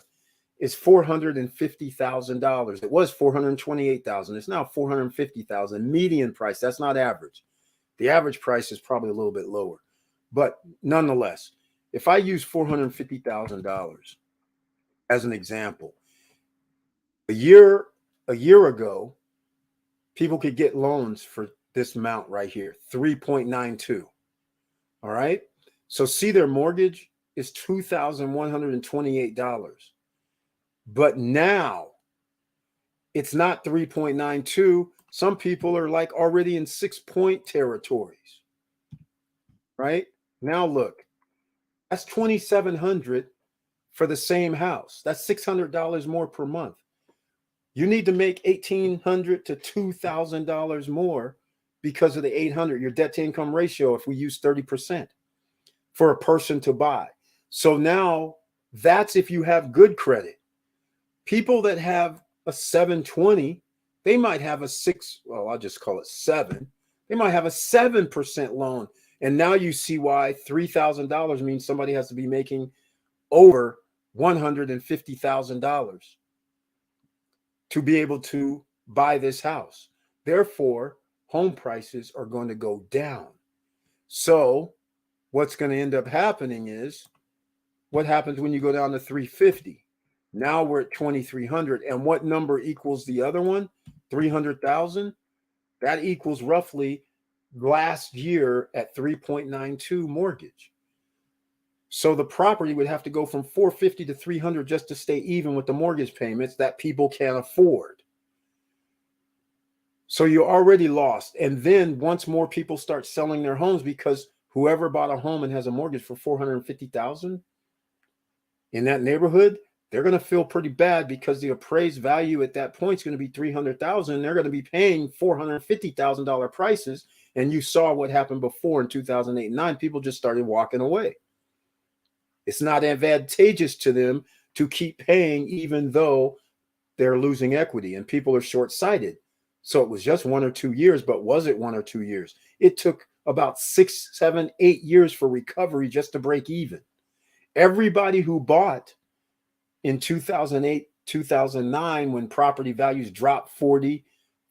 is $450,000. It was $428,000. It's now $450,000 median price. That's not average. The average price is probably a little bit lower. But nonetheless, if I use $450,000 as an example, a year ago, people could get loans for this amount right here, 3.92. All right. So see, their mortgage is $2,128. But now it's not 3.92. Some people are like already in 6-point territories. Right? Now look, that's $2,700 for the same house. That's $600 more per month. You need to make $1,800 to $2,000 more because of the 800, your debt to income ratio, if we use 30% for a person to buy. So now that's if you have good credit. People that have a 720, they might have a I'll just call it 7. They might have a 7% loan. And now you see why $3,000 means somebody has to be making over $150,000 to be able to buy this house. Therefore, home prices are going to go down. So what's going to end up happening is, what happens when you go down to 350? Now we're at 2,300. And what number equals the other one? 300,000. That equals roughly last year at 3.92 mortgage. So the property would have to go from 450 to 300 just to stay even with the mortgage payments that people can't afford. So you're already lost. And then once more people start selling their homes, because whoever bought a home and has a mortgage for 450,000 in that neighborhood, they're going to feel pretty bad because the appraised value at that point is going to be 300,000. They're going to be paying $450,000 prices. And you saw what happened before in 2008 and 9. People just started walking away. It's not advantageous to them to keep paying, even though they're losing equity, and people are short-sighted. So it was just 1 or 2 years, but was it 1 or 2 years? It took about 6, 7, 8 years for recovery just to break even. Everybody who bought in 2008, 2009, when property values dropped 40,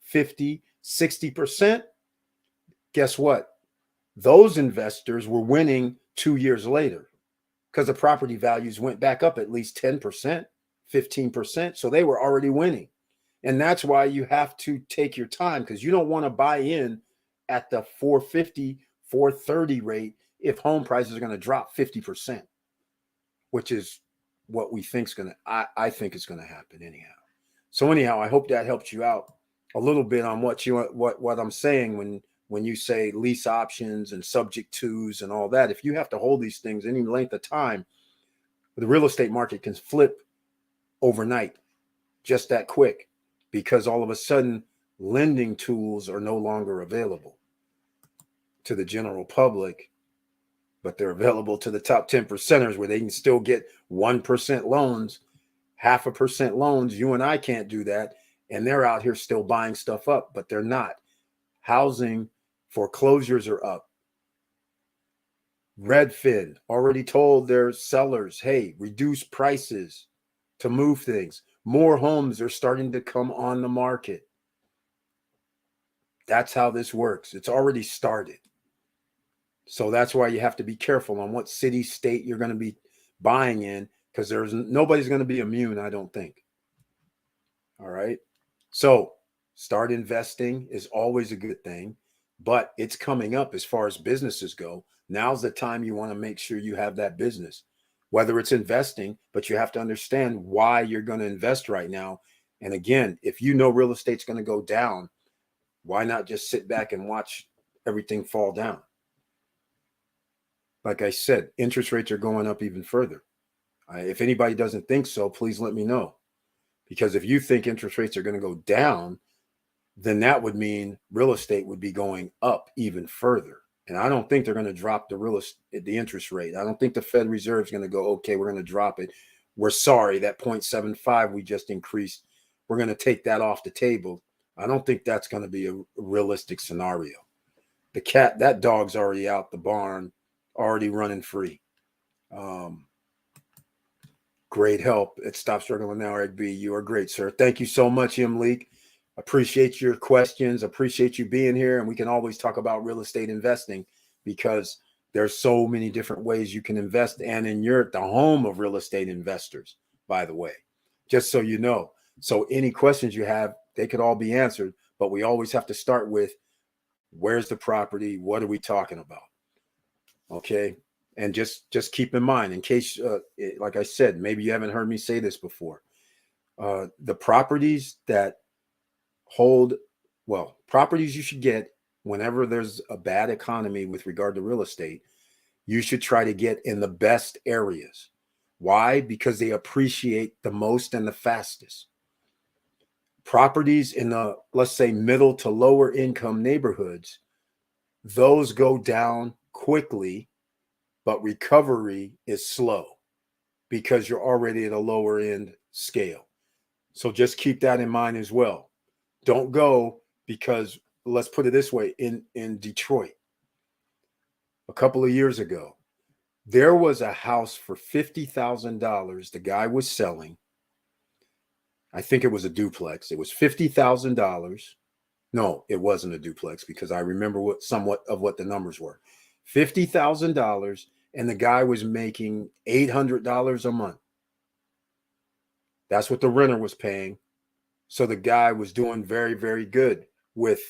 50, 60%, guess what? Those investors were winning 2 years later, because the property values went back up at least 10%, 15%. So they were already winning. And that's why you have to take your time, because you don't want to buy in at the 450, 430 rate if home prices are going to drop 50%, which is what we think is going to, I think is going to happen anyhow. So anyhow, I hope that helped you out a little bit on what I'm saying when you say lease options and subject tos and all that. If you have to hold these things any length of time, the real estate market can flip overnight, just that quick, because all of a sudden lending tools are no longer available to the general public, but they're available to the top 10%ers, where they can still get 1% loans, 0.5% loans. You and I can't do that. And they're out here still buying stuff up, but they're not. Housing foreclosures are up. Redfin already told their sellers, hey, reduce prices to move things. More homes are starting to come on the market. That's how this works. It's already started. So that's why you have to be careful on what city, state you're going to be buying in, because nobody's going to be immune, I don't think. All right. So start investing is always a good thing, but it's coming up as far as businesses go. Now's the time you want to make sure you have that business, whether it's investing, but you have to understand why you're going to invest right now. And again, if you know real estate's going to go down, why not just sit back and watch everything fall down? Like I said, interest rates are going up even further. If anybody doesn't think so, please let me know. Because if you think interest rates are going to go down, then that would mean real estate would be going up even further. And I don't think they're going to drop the interest rate. I don't think the Fed Reserve is going to go, okay, we're going to drop it. We're sorry, that 0.75 we just increased, we're going to take that off the table. I don't think that's going to be a realistic scenario. That dog's already out the barn, already running free. Great help at Stop Struggling Now, Eric B. You are great, sir. Thank you so much, Llc. Appreciate your questions. Appreciate you being here. And we can always talk about real estate investing, because There's so many different ways you can invest, and you're at the home of real estate investors, by the way, just so you know. So any questions you have, they could all be answered, but we always have to start with, where's the property? What are we talking about? Okay. And just keep in mind, in case, like I said, maybe you haven't heard me say this before, the properties that hold, well, properties you should get whenever there's a bad economy with regard to real estate, you should try to get in the best areas. Why? Because they appreciate the most and the fastest. Properties in the, let's say, middle to lower income neighborhoods, those go down quickly, but recovery is slow because you're already at a lower end scale. So just keep that in mind as well. Don't go, because let's put it this way, in Detroit, a couple of years ago, there was a house for $50,000 the guy was selling. I think it was a duplex. It was $50,000. No, it wasn't a duplex, because I remember somewhat of what the numbers were. $50,000, and the guy was making $800 a month. That's what the renter was paying. So the guy was doing very, very good with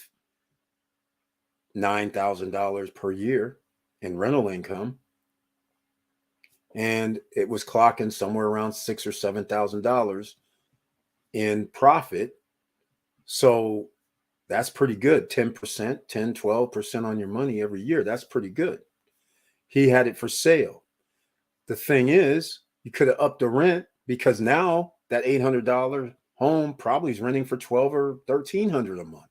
$9,000 per year in rental income. And it was clocking somewhere around $6,000 or $7,000 in profit. So that's pretty good. 10%, 10, 12% on your money every year. That's pretty good. He had it for sale. The thing is, you could have upped the rent, because now that $800 home probably is renting for $1,200 or $1,300 a month.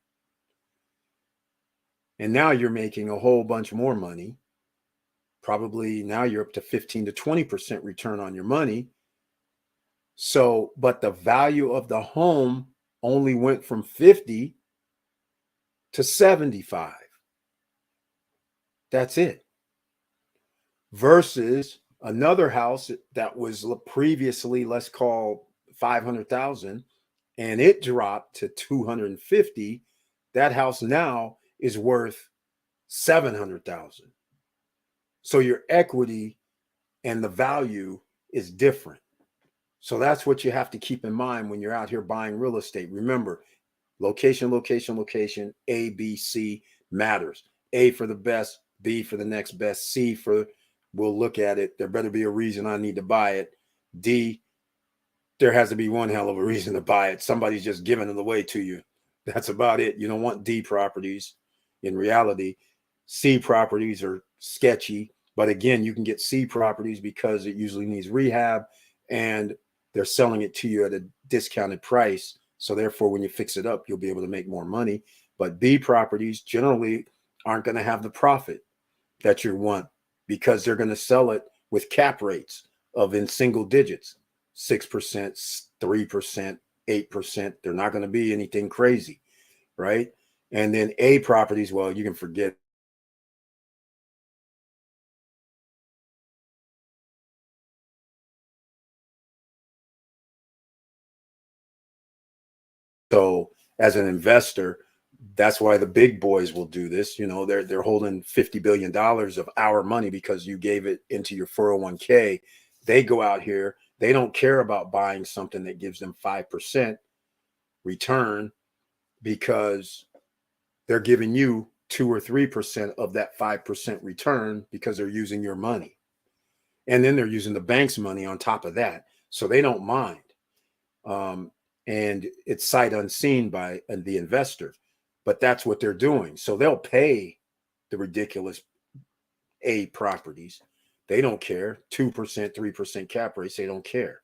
And now you're making a whole bunch more money. Probably now you're up to 15 to 20% return on your money. So, but the value of the home only went from 50 to 75. That's it. Versus another house that was previously, let's call 500,000, and it dropped to 250. That house now is worth 700,000. So your equity and the value is different. So that's what you have to keep in mind when you're out here buying real estate. Remember, location, location, location, A, B, C matters. A for the best, B for the next best, C for, we'll look at it, there better be a reason I need to buy it. D, there has to be one hell of a reason to buy it. Somebody's just giving it away to you. That's about it. You don't want D properties. In reality, C properties are sketchy. But again, you can get C properties because it usually needs rehab, and they're selling it to you at a discounted price. So therefore, when you fix it up, you'll be able to make more money. But B properties generally aren't going to have the profit that you want, because they're going to sell it with cap rates of in single digits, 6%, 3%, 8%. They're not going to be anything crazy, right? And then A properties, well, you can forget. So as an investor, that's why the big boys will do this. You know, they're holding $50 billion of our money because you gave it into your 401k. They go out here, they don't care about buying something that gives them 5% return, because they're giving you 2 or 3% of that 5% return, because they're using your money. And then they're using the bank's money on top of that. So they don't mind. And it's sight unseen by the investor, but that's what they're doing. So they'll pay the ridiculous A properties. They don't care. 2%, 3% cap rates. They don't care.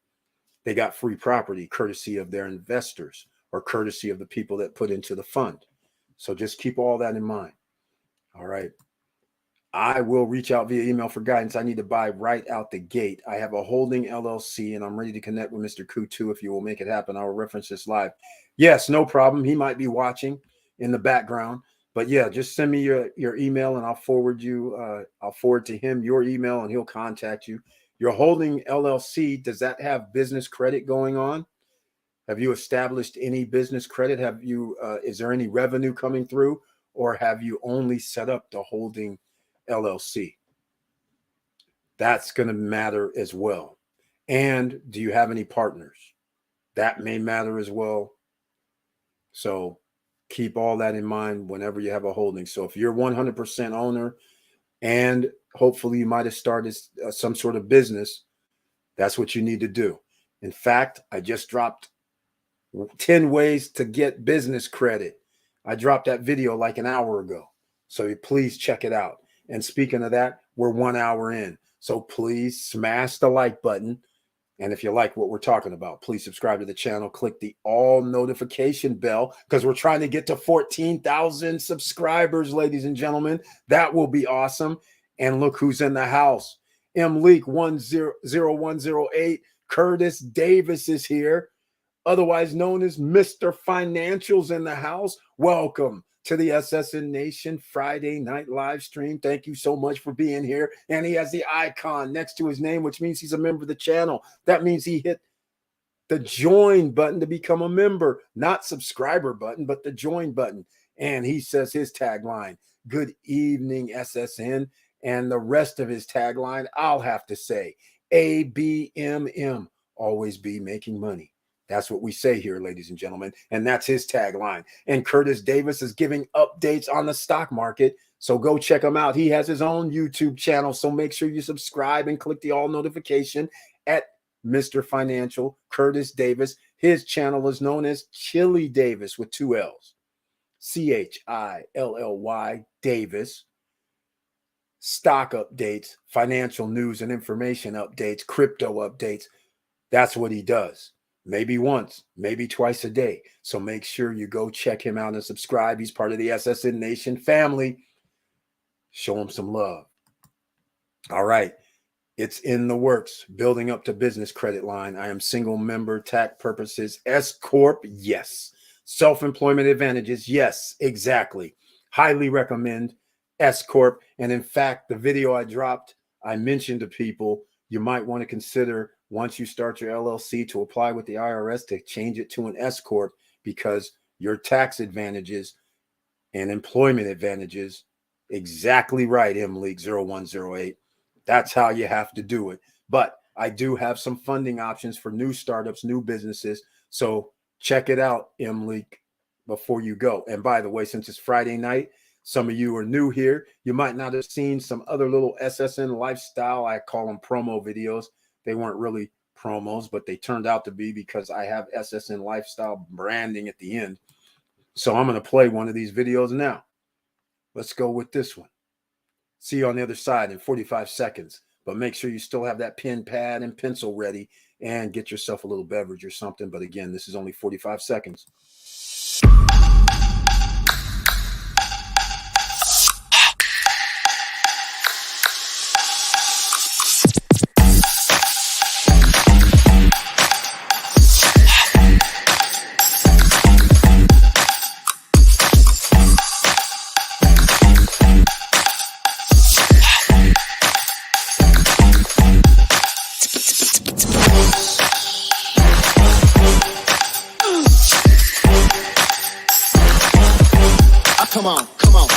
They got free property courtesy of their investors, or courtesy of the people that put into the fund. So just keep all that in mind. All right. I will reach out via email for guidance. I need to buy right out the gate. I have a holding LLC, and I'm ready to connect with Mr. Kutu. If you will make it happen, I will reference this live. Yes, no problem. He might be watching in the background, but yeah, just send me your email, and I'll forward to him your email, and he'll contact you. Your holding LLC, does that have business credit going on? Have you established any business credit? Is there any revenue coming through, or have you only set up the holding LLC? That's going to matter as well. And do you have any partners? That may matter as well. So keep all that in mind whenever you have a holding. So if you're 100% owner, and hopefully you might have started some sort of business, that's what you need to do. In fact, I just dropped 10 ways to get business credit. I dropped that video like an hour ago. So please check it out. And speaking of that, we're 1 hour in. So please smash the like button. And if you like what we're talking about, please subscribe to the channel. Click the all notification bell because we're trying to get to 14,000 subscribers, ladies and gentlemen. That will be awesome. And look who's in the house. Llc 10108. Curtis Davis is here, otherwise known as Mr. Financials in the house. Welcome to the SSN Nation Friday night live stream. Thank you so much for being here. And he has the icon next to his name, which means he's a member of the channel. That means he hit the join button to become a member, not subscriber button, but the join button. And he says his tagline, good evening, SSN. And the rest of his tagline, I'll have to say, ABMM, always be making money. That's what we say here, ladies and gentlemen. And that's his tagline. And Curtis Davis is giving updates on the stock market. So go check him out. He has his own YouTube channel. So make sure you subscribe and click the all notification at Mr. Financial Curtis Davis. His channel is known as Chilly Davis with 2 L's. CHILLY Davis. Stock updates, financial news and information updates, crypto updates. That's what he does. Maybe once, maybe twice a day. So make sure you go check him out and subscribe. He's part of the SSN Nation family. Show him some love. All right. It's in the works. Building up to business credit line. I am single member, tax purposes. S Corp, yes. Self-employment advantages, yes, exactly. Highly recommend S Corp. And in fact, the video I dropped, I mentioned to people, you might want to consider once you start your LLC to apply with the IRS to change it to an S Corp, because your tax advantages and employment advantages, exactly right, Llc 0108. That's how you have to do it. But I do have some funding options for new startups, new businesses. So check it out, Llc, before you go. And by the way, since it's Friday night, some of you are new here. You might not have seen some other little SSN lifestyle, I call them promo videos. They weren't really promos, but they turned out to be because I have SSN lifestyle branding at the end. So I'm going to play one of these videos now. Let's go with this one. See you on the other side in 45 seconds. But make sure you still have that pen, pad, and pencil ready and get yourself a little beverage or something. But again, this is only 45 seconds. Come on, come on.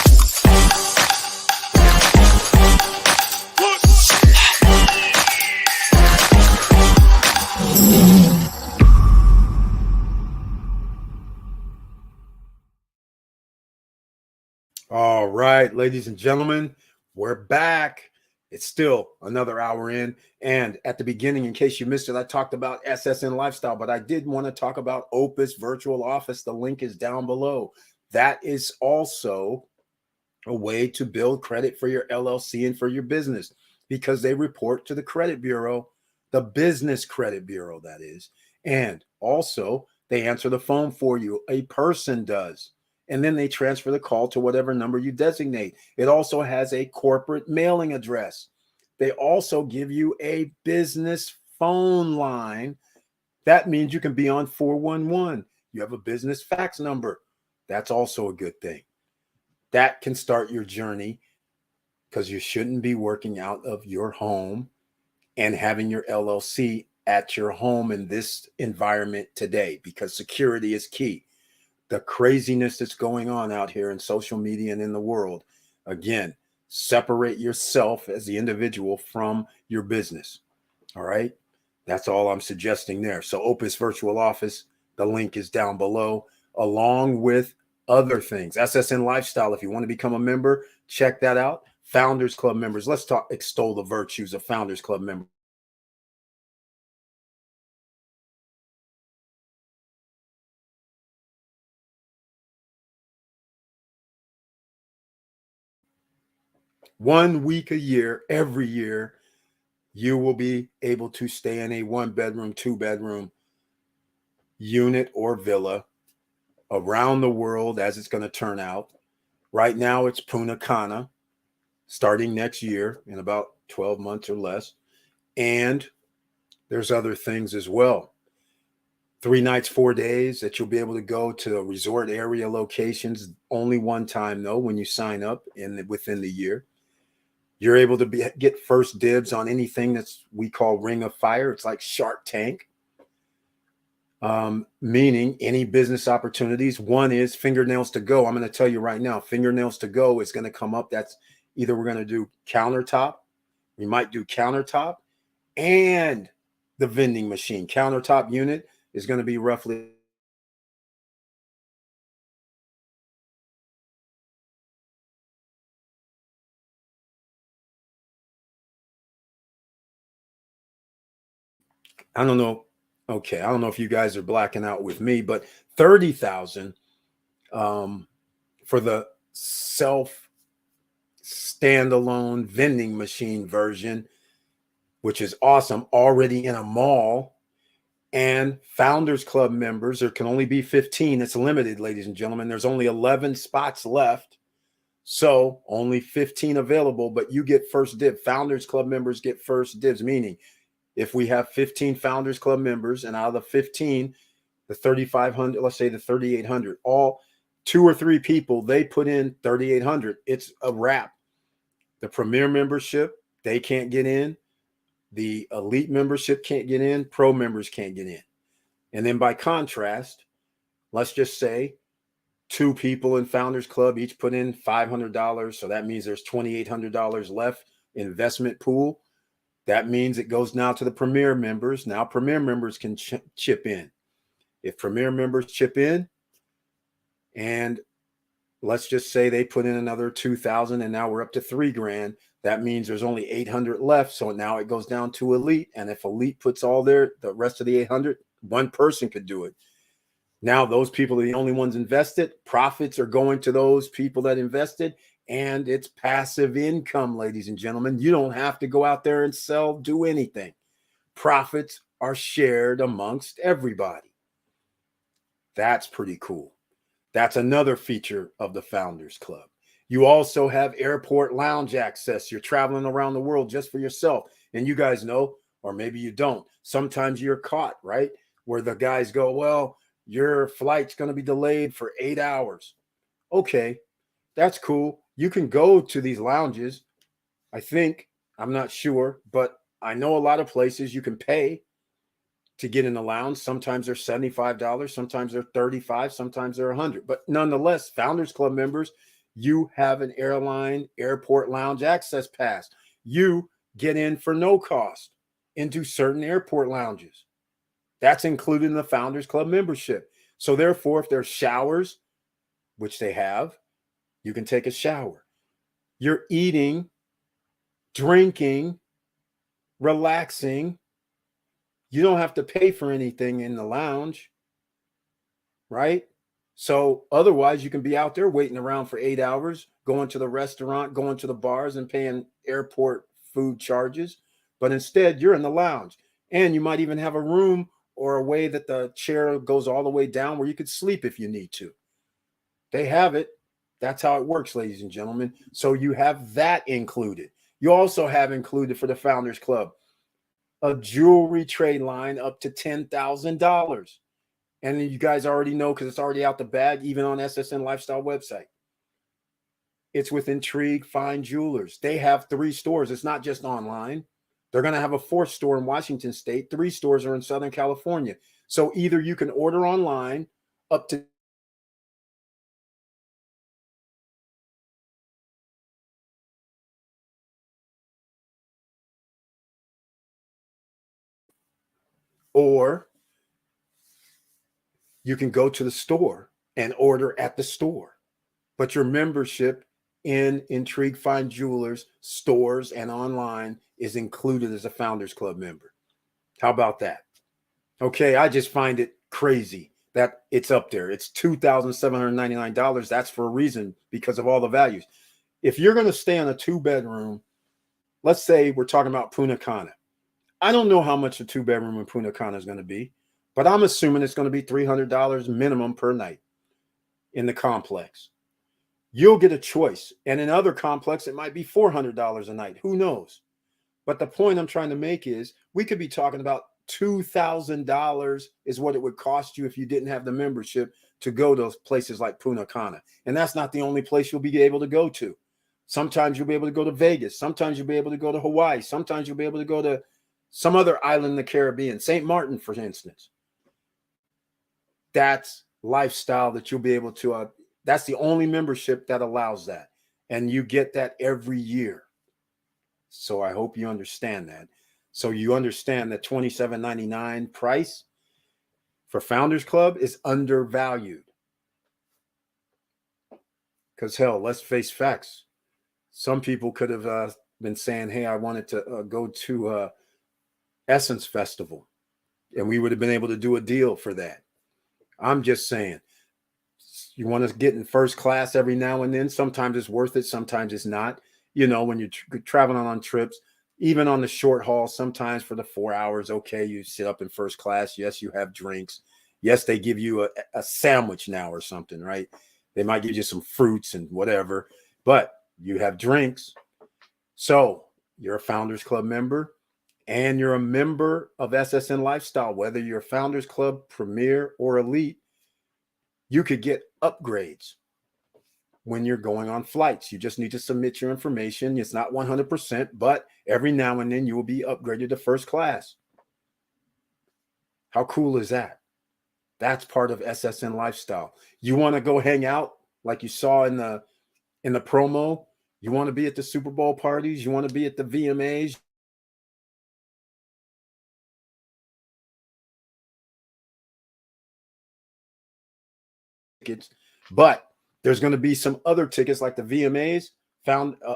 All right, ladies and gentlemen, we're back. It's still another hour in. And at the beginning, in case you missed it, I talked about SSN Lifestyle, but I did want to talk about Opus Virtual Office. The link is down below. That is also a way to build credit for your LLC and for your business, because they report to the credit bureau, the business credit bureau, that is. And also they answer the phone for you. A person does. And then they transfer the call to whatever number you designate. It also has a corporate mailing address. They also give you a business phone line. That means you can be on 411. You have a business fax number. That's also a good thing. That can start your journey, because you shouldn't be working out of your home and having your LLC at your home in this environment today, because security is key. The craziness that's going on out here in social media and in the world, again, Separate yourself as the individual from your business. All right. That's all I'm suggesting there. So Opus Virtual Office, the link is down below, along with other things. SSN Lifestyle, if you want to become a member, check that out. Founders Club members, let's talk, extol the virtues of Founders Club members. One week a year, every year, you will be able to stay in a 1-bedroom, 2-bedroom unit or villa around the world as it's going to turn out. Right now, it's Punta Cana, starting next year in about 12 months or less. And there's other things as well. 3 nights, 4 days that you'll be able to go to resort area locations only one time, though, when you sign up within the year. You're able to get first dibs on anything that's we call Ring of Fire. It's like Shark Tank, meaning any business opportunities. One is Fingernails to Go. I'm going to tell you right now, Fingernails to Go is going to come up. That's either we're going to do countertop. We might do countertop and the vending machine. Countertop unit is going to be roughly I don't know. Okay, I don't know if you guys are blacking out with me, but 30,000 for the self standalone vending machine version, which is awesome, already in a mall. And Founders Club members, there can only be 15. It's limited, ladies and gentlemen. There's only 11 spots left. So only 15 available, but you get first dibs. Founders Club members get first dibs, meaning if we have 15 Founders Club members and out of the 15, the 3,500, let's say the 3,800, all 2 or 3 people, they put in 3,800. It's a wrap. The Premier membership, they can't get in. The Elite membership can't get in. Pro members can't get in. And then by contrast, let's just say 2 people in Founders Club each put in $500. So that means there's $2,800 left investment pool. That means it goes now to the Premier members. Now Premier members can chip in. If Premier members chip in, and let's just say they put in another 2,000 and now we're up to $3,000, that means there's only 800 left. So now it goes down to Elite. And if Elite puts all the rest of the 800, one person could do it. Now those people are the only ones invested. Profits are going to those people that invested. And it's passive income, ladies and gentlemen. You don't have to go out there and sell, do anything. Profits are shared amongst everybody. That's pretty cool. That's another feature of the Founders Club. You also have airport lounge access. You're traveling around the world just for yourself. And you guys know, or maybe you don't, sometimes you're caught, right? Where the guys go, well, your flight's going to be delayed for 8 hours. Okay, that's cool. You can go to these lounges. I think, I'm not sure, but I know a lot of places you can pay to get in the lounge. Sometimes they're $75, sometimes they're $35, sometimes they're $100. But nonetheless, Founders Club members, you have an airline airport lounge access pass. You get in for no cost into certain airport lounges. That's included in the Founders Club membership. So therefore, if there's showers, which they have, you can take a shower. You're eating, drinking, relaxing. You don't have to pay for anything in the lounge, right? So otherwise, you can be out there waiting around for 8 hours, going to the restaurant, going to the bars, and paying airport food charges. But instead, you're in the lounge. And you might even have a room or a way that the chair goes all the way down where you could sleep if you need to. They have it. That's how it works, ladies and gentlemen. So you have that included. You also have included for the Founders Club a jewelry trade line up to $10,000. And you guys already know because it's already out the bag, even on SSN Lifestyle website. It's with Intrigue Fine Jewelers. They have 3 stores. It's not just online. They're going to have a 4th store in Washington State. 3 stores are in Southern California. So either you can order online up to Or you can go to the store and order at the store. But your membership in Intrigue Fine Jewelers stores and online is included as a Founders Club member. How about that? Okay, I just find it crazy that it's up there. It's $2,799. That's for a reason, because of all the values. If you're going to stay on a 2-bedroom, let's say we're talking about Punta Cana. I don't know how much a 2-bedroom in Punta Cana is going to be, but I'm assuming it's going to be $300 minimum per night in the complex. You'll get a choice. And in other complex, it might be $400 a night. Who knows? But the point I'm trying to make is we could be talking about $2,000 is what it would cost you if you didn't have the membership to go to places like Punta Cana. And that's not the only place you'll be able to go to. Sometimes you'll be able to go to Vegas. Sometimes you'll be able to go to Hawaii. Sometimes you'll be able to go to some other island in the Caribbean, St. Martin, for instance. That's lifestyle that you'll be able to, that's the only membership that allows that. And you get that every year. So I hope you understand that. So you understand that $27.99 price for Founders Club is undervalued. Because hell, let's face facts. Some people could have been saying, hey, I wanted to go to Essence Festival. And we would have been able to do a deal for that. I'm just saying, you want to get in first class every now and then. Sometimes it's worth it. Sometimes it's not. You know, when you're traveling on trips, even on the short haul, sometimes for the 4 hours, okay, you sit up in first class. Yes, you have drinks. Yes, they give you a sandwich now or something, right? They might give you some fruits and whatever, but you have drinks. So you're a Founders Club member and you're a member of SSN Lifestyle, whether you're Founders Club, Premier, or Elite, you could get upgrades when you're going on flights. You just need to submit your information. It's not 100%, but every now and then you will be upgraded to first class. How cool is that? That's part of SSN Lifestyle. You want to go hang out like you saw in the promo? You want to be at the Super Bowl parties? You want to be at the VMAs? But there's going to be some other tickets like the VMAs.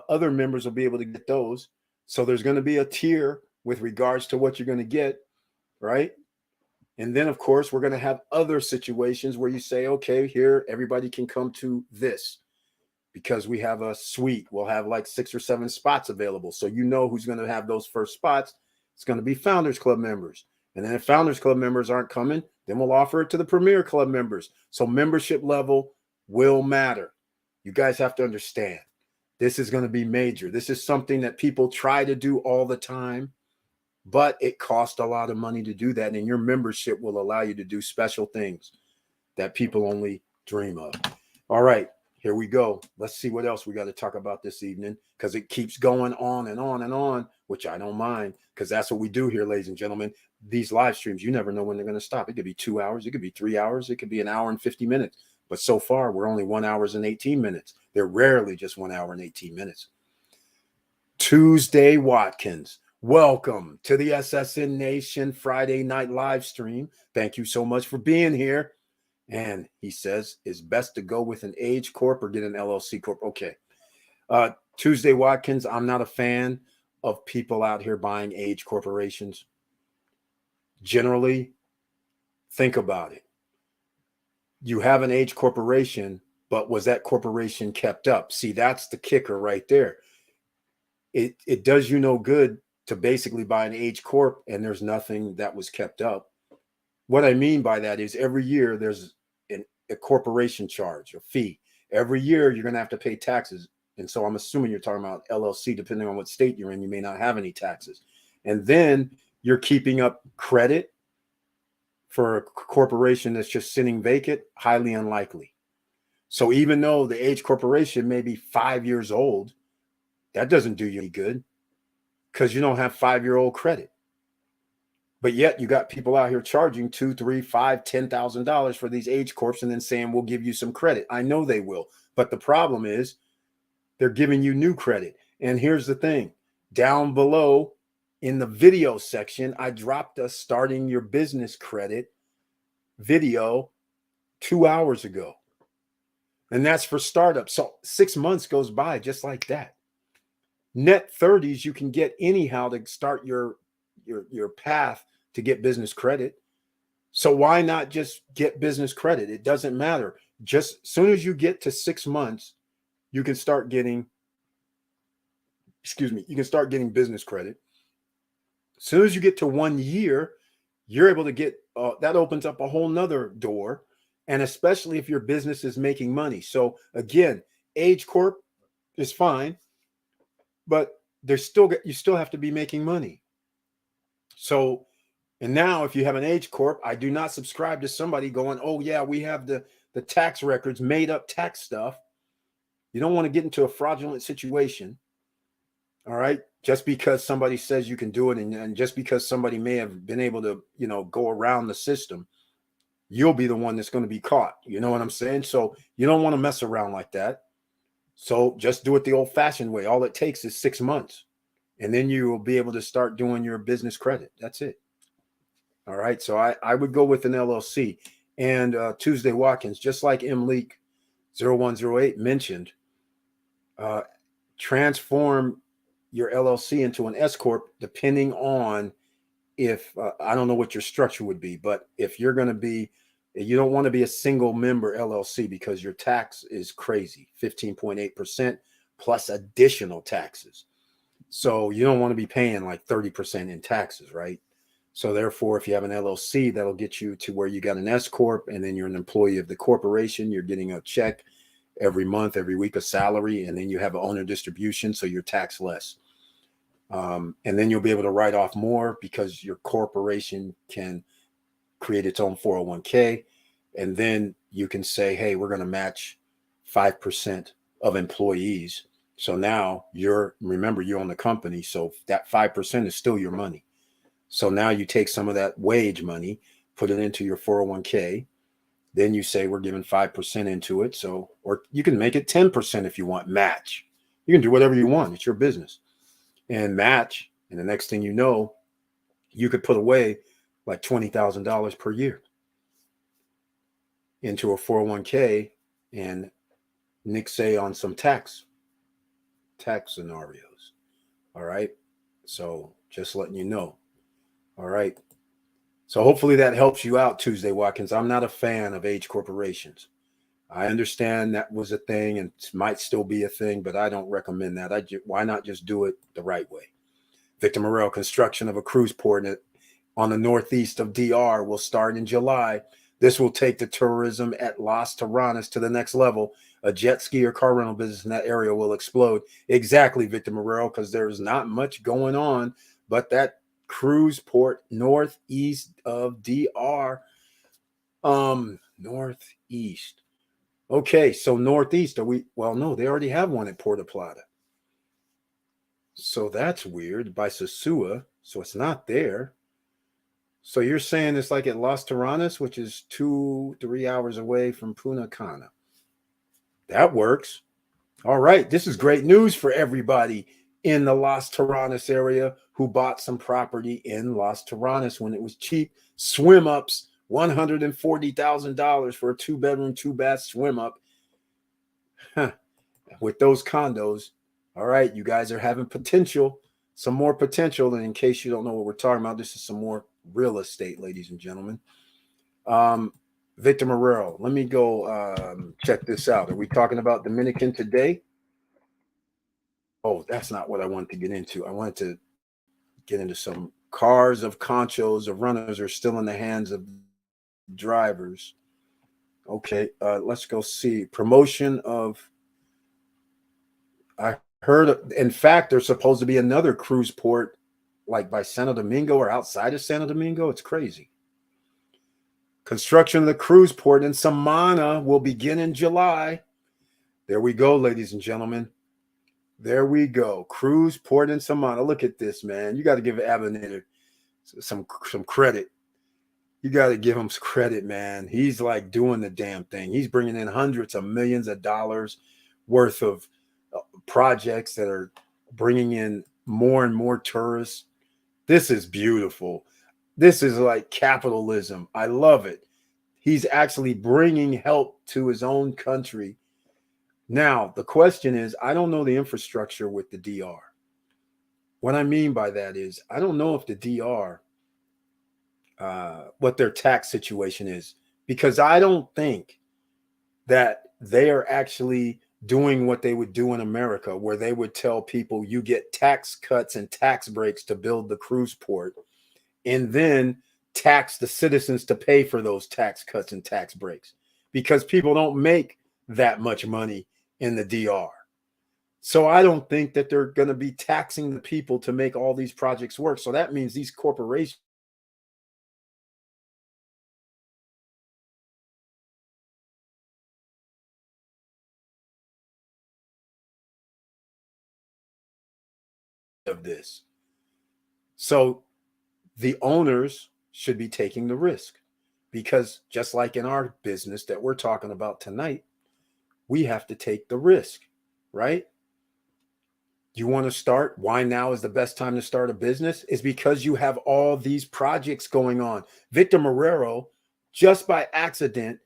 Other members will be able to get those. So there's going to be a tier with regards to what you're going to get, right? And then, of course, we're going to have other situations where you say, okay, here, everybody can come to this because we have a suite. We'll have like 6 or 7 spots available. So you know who's going to have those first spots. It's going to be Founders Club members. And then if Founders Club members aren't coming, then we'll offer it to the Premier Club members. So membership level will matter. You guys have to understand. This is going to be major. This is something that people try to do all the time, but it costs a lot of money to do that. And your membership will allow you to do special things that people only dream of. All right, here we go. Let's see what else we got to talk about this evening, because it keeps going on and on and on, which I don't mind, because that's what we do here, ladies and gentlemen. These live streams, you never know when they're going to stop. It could be 2 hours. It could be 3 hours. It could be 1 hour and 50 minutes. But so far, we're only 1 hour and 18 minutes. They're rarely just 1 hour and 18 minutes. Tuesday Watkins, welcome to the SSN Nation Friday night live stream. Thank you so much for being here. And he says it's best to go with an Age Corp or get an LLC Corp. Okay. Tuesday Watkins, I'm not a fan of people out here buying age corporations. Generally, think about it. You have an age corporation, but was that corporation kept up? See, that's the kicker right there. It does you no good to basically buy an age corp and there's nothing that was kept up. What I mean by that is every year there's a corporation charge, a fee. Every year you're going to have to pay taxes. And so I'm assuming you're talking about LLC, depending on what state you're in, you may not have any taxes. And then you're keeping up credit for a corporation that's just sitting vacant, highly unlikely. So even though the age corporation may be 5 years old, that doesn't do you any good because you don't have 5-year-old credit. But yet you got people out here charging $2,000, $3,000, $5,000, $10,000 for these age corps and then saying, we'll give you some credit. I know they will. But the problem is they're giving you new credit. And here's the thing. Down below in the video section, I dropped a starting your business credit video 2 hours ago. And that's for startups. So 6 months goes by just like that. Net 30s you can get anyhow to start your path to get business credit. So why not just get business credit? It doesn't matter. Just as soon as you get to 6 months, you can start getting, you can start getting business credit. As soon as you get to 1 year, you're able to get, that opens up a whole nother door. And especially if your business is making money. So again, Age Corp is fine, but there's still, you still have to be making money. So, and now if you have an Age Corp, I do not subscribe to somebody going, oh yeah, we have the tax records, made up tax stuff. You don't want to get into a fraudulent situation. All right. Just because somebody says you can do it, and just because somebody may have been able to, go around the system, you'll be the one that's going to be caught. You know what I'm saying? So you don't want to mess around like that. So just do it the old fashioned way. All it takes is 6 months, and then you will be able to start doing your business credit. That's it. All right. So I would go with an LLC. And Tuesday Watkins, just like M Leak 0108 mentioned, transform your LLC into an S Corp, depending on if, I don't know what your structure would be, but if you're going to be, you don't want to be a single member LLC because your tax is crazy, 15.8% plus additional taxes. So you don't want to be paying like 30% in taxes, right? So therefore, if you have an LLC, that'll get you to where you got an S Corp, and then you're an employee of the corporation. You're getting a check every month, every week, a salary, and then you have an owner distribution, so you're taxed less. And then you'll be able to write off more because your corporation can create its own 401k. And then you can say, hey, we're going to match 5% of employees. So now remember, you're on the company. So that 5% is still your money. So now you take some of that wage money, put it into your 401k. Then you say, we're giving 5% into it. So, or you can make it 10% if you want, match. You can do whatever you want. It's your business. And match. And the next thing you know, you could put away like $20,000 per year into a 401k and nixay on some tax scenarios. All right. So just letting you know. All right. So hopefully that helps you out, Tuesday Watkins. I'm not a fan of age corporations. I understand that was a thing and might still be a thing, but I don't recommend that. Why not just do it the right way? Victor Morel, construction of a cruise port on the northeast of DR will start in July. This will take the tourism at Las Terranas to the next level. A jet ski or car rental business in that area will explode. Exactly, Victor Morel, because there's not much going on, but that cruise port northeast of DR. Northeast. Okay, so northeast, well, no, they already have one at Puerto Plata. So that's weird, by Sosua. So it's not there. So you're saying it's like at Las Terranas, which is 2-3 hours away from Punta Cana. That works. All right. This is great news for everybody in the Las Terranas area who bought some property in Las Terranas when it was cheap. Swim ups, $140,000 for a 2-bedroom, 2-bath swim up. Huh. With those condos. All right. You guys are having potential, some more potential. And in case you don't know what we're talking about, this is some more real estate, ladies and gentlemen. Victor Morero, let me go check this out. Are we talking about Dominican today? Oh, that's not what I wanted to get into. I wanted to get into some cars of conchos of runners are still in the hands of drivers. Okay, let's go see. Promotion of, I heard, in fact, there's supposed to be another cruise port like by Santo Domingo or outside of Santo Domingo. It's crazy. Construction of the cruise port in Samana will begin in July. There we go, ladies and gentlemen. There we go. Cruise port in Samana. Look at this, man. You got to give Abinator some credit. You got to give him some credit, man. He's like doing the damn thing. He's bringing in hundreds of millions of dollars worth of projects that are bringing in more and more tourists. This is beautiful. This is like capitalism. I love it. He's actually bringing help to his own country. Now, the question is, I don't know the infrastructure with the DR. What I mean by that is, I don't know if the DR, what their tax situation is, because I don't think that they are actually doing what they would do in America, where they would tell people you get tax cuts and tax breaks to build the cruise port, and then tax the citizens to pay for those tax cuts and tax breaks, because people don't make that much money in the DR. So I don't think that they're going to be taxing the people to make all these projects work. So that means these corporations of this. So the owners should be taking the risk, because just like in our business that we're talking about tonight, we have to take the risk, right? You want to start? Why now is the best time to start a business? Is because you have all these projects going on. Victor Marrero, just by accident,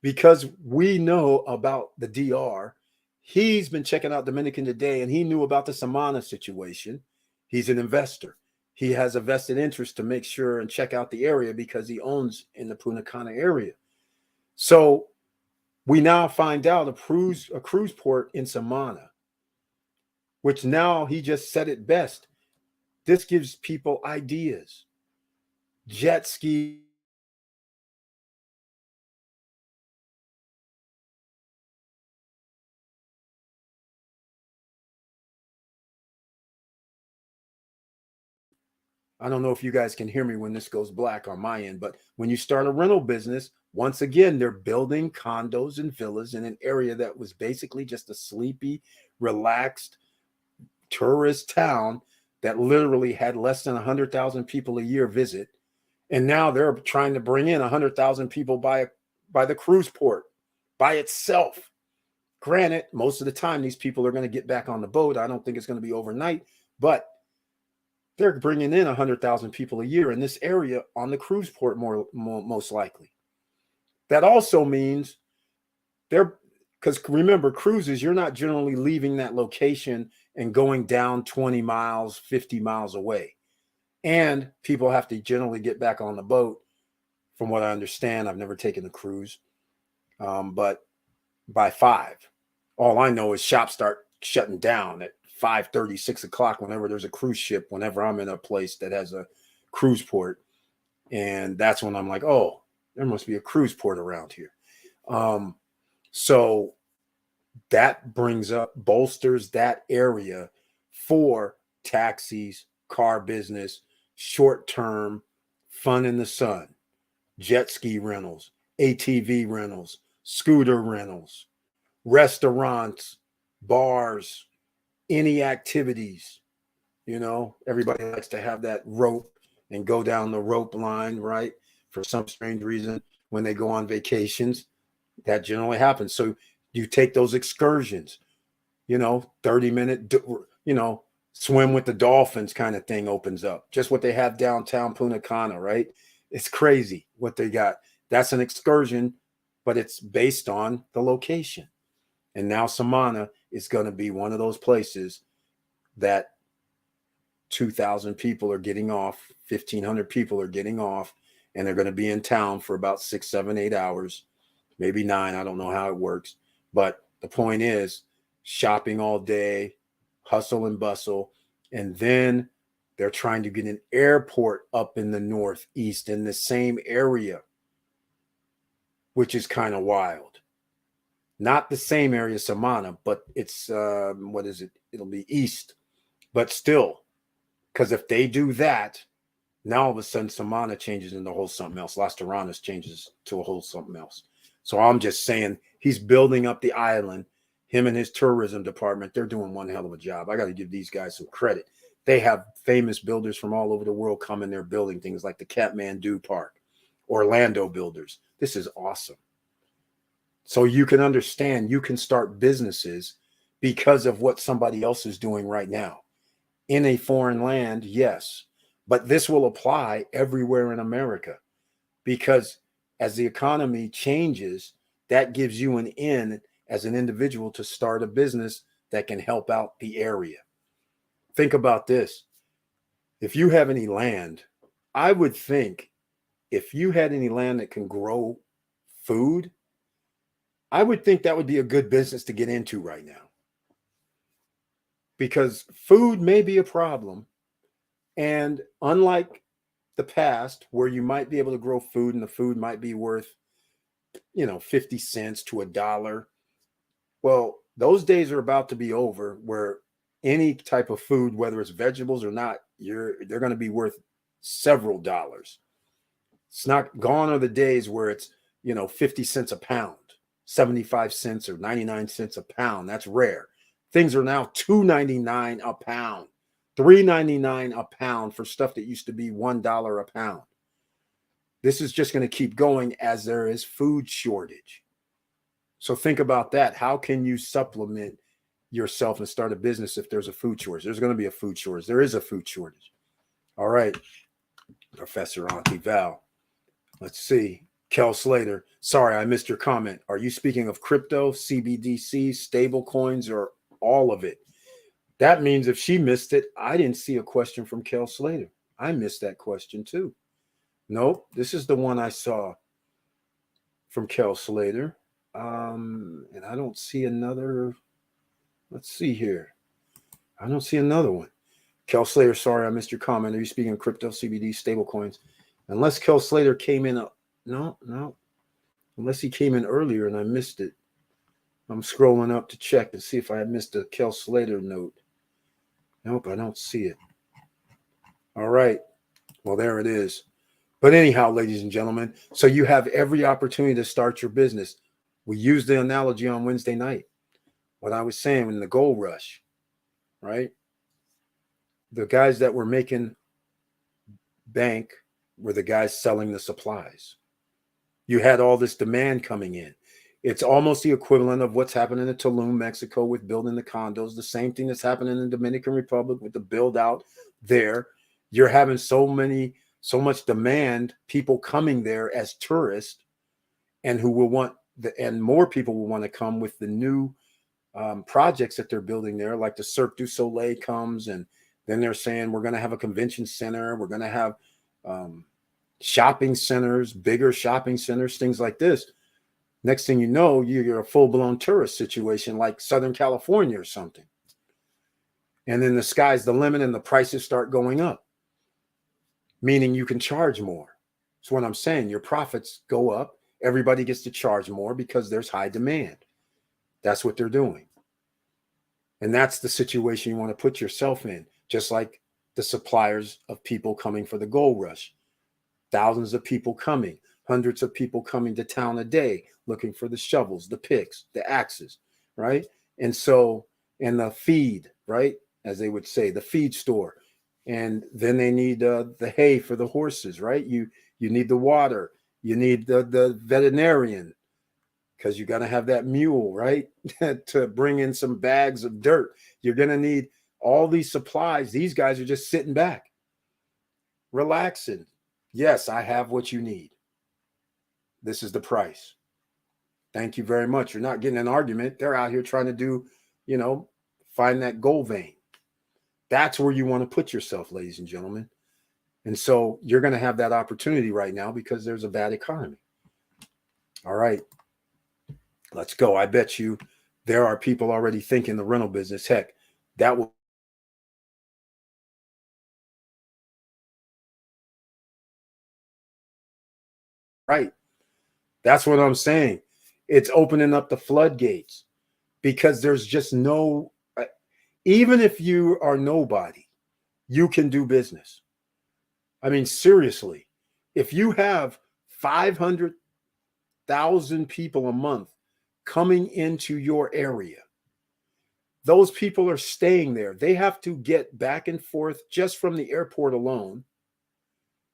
because we know about the DR, he's been checking out Dominican today, and he knew about the Samana situation. He's an investor. He has a vested interest to make sure and check out the area because he owns in the Punta Cana area. So we now find out a cruise port in Samana, which now he just said it best. This gives people ideas. Jet ski. I don't know if you guys can hear me when this goes black on my end, but when you start a rental business, once again, they're building condos and villas in an area that was basically just a sleepy, relaxed tourist town that literally had less than 100,000 people a year visit. And now they're trying to bring in 100,000 people by the cruise port by itself. Granted, most of the time, these people are going to get back on the boat. I don't think it's going to be overnight, but they're bringing in 100,000 people a year in this area on the cruise port, most likely. That also means they're, because remember, cruises, you're not generally leaving that location and going down 20 miles, 50 miles away. And people have to generally get back on the boat. From what I understand, I've never taken a cruise, but by 5. All I know is shops start shutting down at 5:30, 6 o'clock whenever there's a cruise ship, whenever I'm in a place that has a cruise port. And that's when I'm like, oh, there must be a cruise port around here. So that bolsters that area for taxis, car business, short-term, fun in the sun, jet ski rentals, ATV rentals, scooter rentals, restaurants, bars, any activities. Everybody likes to have that rope and go down the rope line, right? For some strange reason, when they go on vacations, that generally happens. So you take those excursions, 30-minute, swim with the dolphins kind of thing opens up. Just what they have downtown Punta Cana, right? It's crazy what they got. That's an excursion, but it's based on the location. And now Samana is going to be one of those places that 2,000 people are getting off, 1,500 people are getting off, and they're going to be in town for about 6, 7, 8 hours, maybe 9. I don't know how it works. But the point is, shopping all day, hustle and bustle. And then they're trying to get an airport up in the Northeast in the same area, which is kind of wild. Not the same area, Samana, but it's, what is it? It'll be east. But still, because if they do that, now all of a sudden Samana changes into a whole something else. Las Terranas changes to a whole something else. So I'm just saying, he's building up the island. Him and his tourism department, they're doing one hell of a job. I got to give these guys some credit. They have famous builders from all over the world coming there building things like the Kathmandu Park, Orlando builders. This is awesome. So you can understand, you can start businesses because of what somebody else is doing right now. In a foreign land, yes, But this will apply everywhere in America because as the economy changes, that gives you an in as an individual to start a business that can help out the area. Think about this. If you have any land, I would think if you had any land that can grow food, I would think that would be a good business to get into right now because food may be a problem. And unlike the past, where you might be able to grow food and the food might be worth, 50 cents to $1. Well, those days are about to be over where any type of food, whether it's vegetables or not, they're going to be worth several dollars. It's not gone are the days where it's, 50 cents a pound, 75 cents or 99 cents a pound. That's rare. Things are now $2.99 a pound, $3.99 a pound for stuff that used to be $1 a pound. This is just going to keep going as there is food shortage. So think about that. How can you supplement yourself and start a business if there's a food shortage? There's going to be a food shortage. There is a food shortage. All right, Professor Auntie Val. Let's see. Kel Slater. Sorry, I missed your comment. Are you speaking of crypto, CBDC, stable coins, or all of it? That means if she missed it, I didn't see a question from Kel Slater. I missed that question too. Nope, this is the one I saw from Kel Slater. And I don't see another. Let's see here. I don't see another one. Kel Slater, sorry, I missed your comment. Are you speaking of crypto, CBD, stable coins? Unless Kel Slater came in. No. Unless he came in earlier and I missed it. I'm scrolling up to check to see if I had missed a Kel Slater note. Nope, I don't see it. All right. Well, there it is. But anyhow, ladies and gentlemen, so you have every opportunity to start your business. We used the analogy on Wednesday night. What I was saying in the gold rush, right? The guys that were making bank were the guys selling the supplies. You had all this demand coming in. It's almost the equivalent of what's happening in Tulum, Mexico with building the condos. The same thing that's happening in the Dominican Republic with the build out there. You're having so much demand, people coming there as tourists and who will want and more people will want to come with the new projects that they're building there, like the Cirque du Soleil comes, and then they're saying we're going to have a convention center, we're going to have shopping centers, bigger shopping centers, things like this. Next thing you know, you're a full-blown tourist situation like Southern California or something. And then the sky's the limit and the prices start going up, meaning you can charge more. That's what I'm saying. Your profits go up. Everybody gets to charge more because there's high demand. That's what they're doing. And that's the situation you want to put yourself in, just like the suppliers of people coming for the gold rush. Thousands of people coming, hundreds of people coming to town a day looking for the shovels, the picks, the axes, right? And so, and the feed, right? As they would say, the feed store. And then they need the hay for the horses, right? You need the water. You need the veterinarian because you got to have that mule, right? To bring in some bags of dirt. You're going to need all these supplies. These guys are just sitting back, relaxing. Yes, I have what you need. This is the price. Thank you very much. You're not getting an argument. They're out here trying to do, find that gold vein. That's where you want to put yourself, ladies and gentlemen. And so you're going to have that opportunity right now because there's a bad economy. All right, let's go. I bet you there are people already thinking the rental business. Heck, that will. Right. That's what I'm saying. It's opening up the floodgates because there's just no, even if you are nobody, you can do business. I mean, seriously, if you have 500,000 people a month coming into your area, those people are staying there. They have to get back and forth just from the airport alone.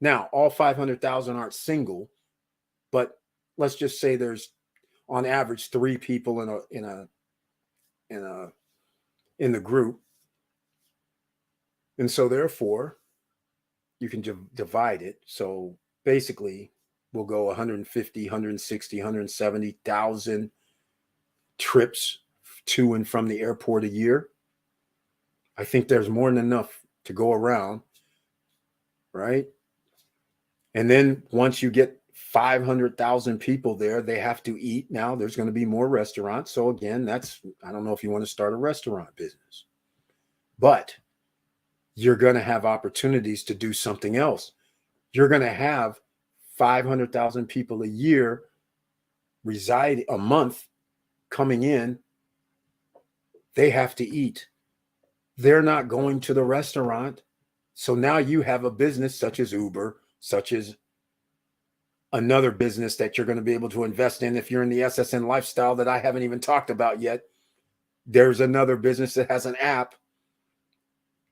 Now, all 500,000 aren't single, but let's just say there's on average 3 people in the group. And so therefore, you can divide it. So basically, we'll go 150, 160, 170,000 trips to and from the airport a year. I think there's more than enough to go around, right? And then once you get 500,000 people there, they have to eat. Now there's going to be more restaurants. So again, I don't know if you want to start a restaurant business, but you're going to have opportunities to do something else. You're going to have 500,000 people a year reside a month coming in. They have to eat. They're not going to the restaurant. So now you have a business such as Uber, such as another business that you're going to be able to invest in if you're in the SSN lifestyle that I haven't even talked about yet. There's another business that has an app,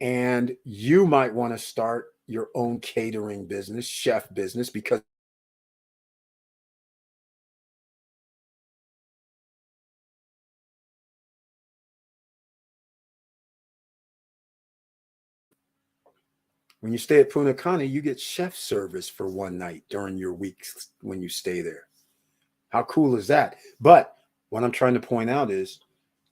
and you might want to start your own catering business, chef business, because when you stay at Punta Cana, you get chef service for one night during your weeks when you stay there. How cool is that? But what I'm trying to point out is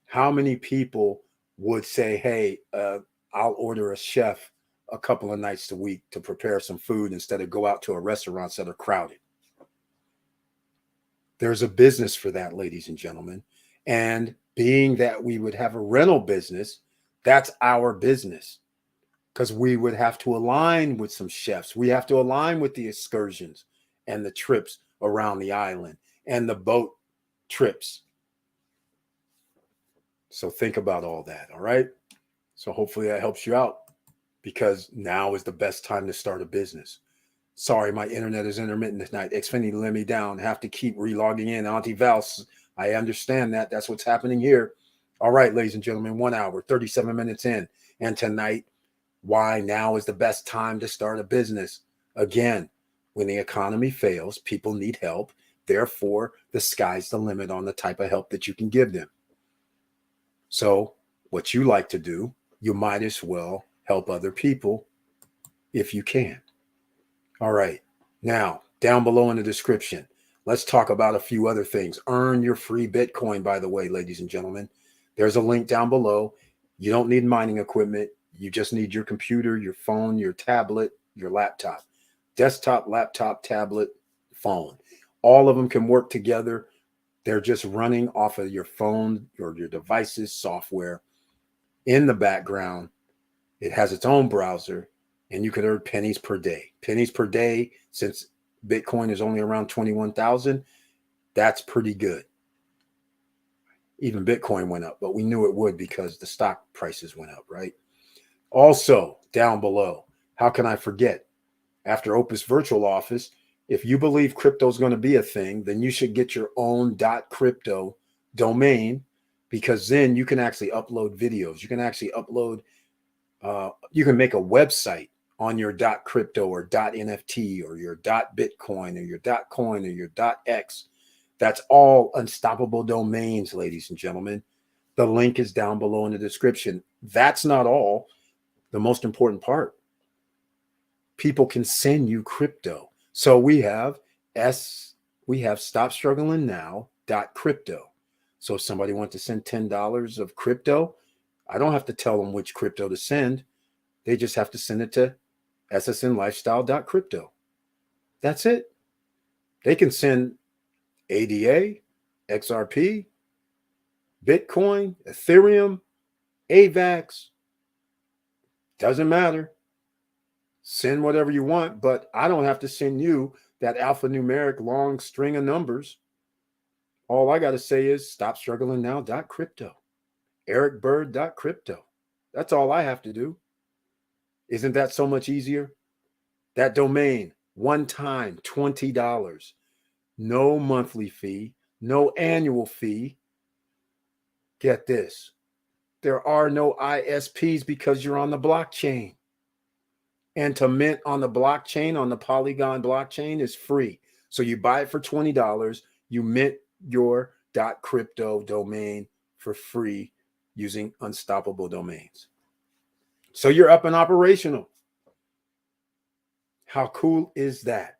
how many people would say, hey, I'll order a chef a couple of nights a week to prepare some food instead of go out to a restaurants that are crowded. There's a business for that, ladies and gentlemen. And being that we would have a rental business, that's our business, because we would have to align with some chefs. We have to align with the excursions and the trips around the island and the boat trips. So think about all that. All right. So hopefully that helps you out, because now is the best time to start a business. Sorry, my internet is intermittent tonight. Xfinity let me down. Have to keep relogging in. Auntie Val, I understand that. That's what's happening here. All right, ladies and gentlemen, 1 hour, 37 minutes in. And tonight, why now is the best time to start a business. Again, when the economy fails, people need help. Therefore, the sky's the limit on the type of help that you can give them. So what you like to do, you might as well help other people if you can. All right. Now, down below in the description, let's talk about a few other things. Earn your free Bitcoin, by the way, ladies and gentlemen. There's a link down below. You don't need mining equipment. You just need your computer, your phone, your tablet, your laptop. Desktop, laptop, tablet, phone. All of them can work together. They're just running off of your phone or your device's software in the background. It has its own browser, and you can earn pennies per day. Pennies per day, since Bitcoin is only around 21,000, that's pretty good. Even Bitcoin went up, but we knew it would because the stock prices went up, right? Also, down below, how can I forget? After Opus Virtual Office, if you believe crypto is going to be a thing, then you should get your own .crypto domain, because then you can actually upload videos. You can actually upload, you can make a website on your .crypto or .nft or your .bitcoin or your .coin or your .x. That's all unstoppable domains, ladies and gentlemen. The link is down below in the description. That's not all. The most important part, people can send you crypto. So we have Stop Struggling Now .crypto. So if somebody wants to send $10 of crypto, I don't have to tell them which crypto to send. They just have to send it to ssnlifestyle.crypto. That's it. They can send ADA, XRP, Bitcoin, Ethereum, AVAX. Doesn't matter. Send whatever you want, but I don't have to send you that alphanumeric long string of numbers. All I got to say is stopstrugglingnow.crypto, ericbird.crypto. That's all I have to do. Isn't that so much easier? That domain, one time, $20. No monthly fee, no annual fee. Get this. There are no ISPs because you're on the blockchain. And to mint on the blockchain, on the Polygon blockchain, is free. So you buy it for $20. You mint your .crypto domain for free using Unstoppable Domains. So you're up and operational. How cool is that?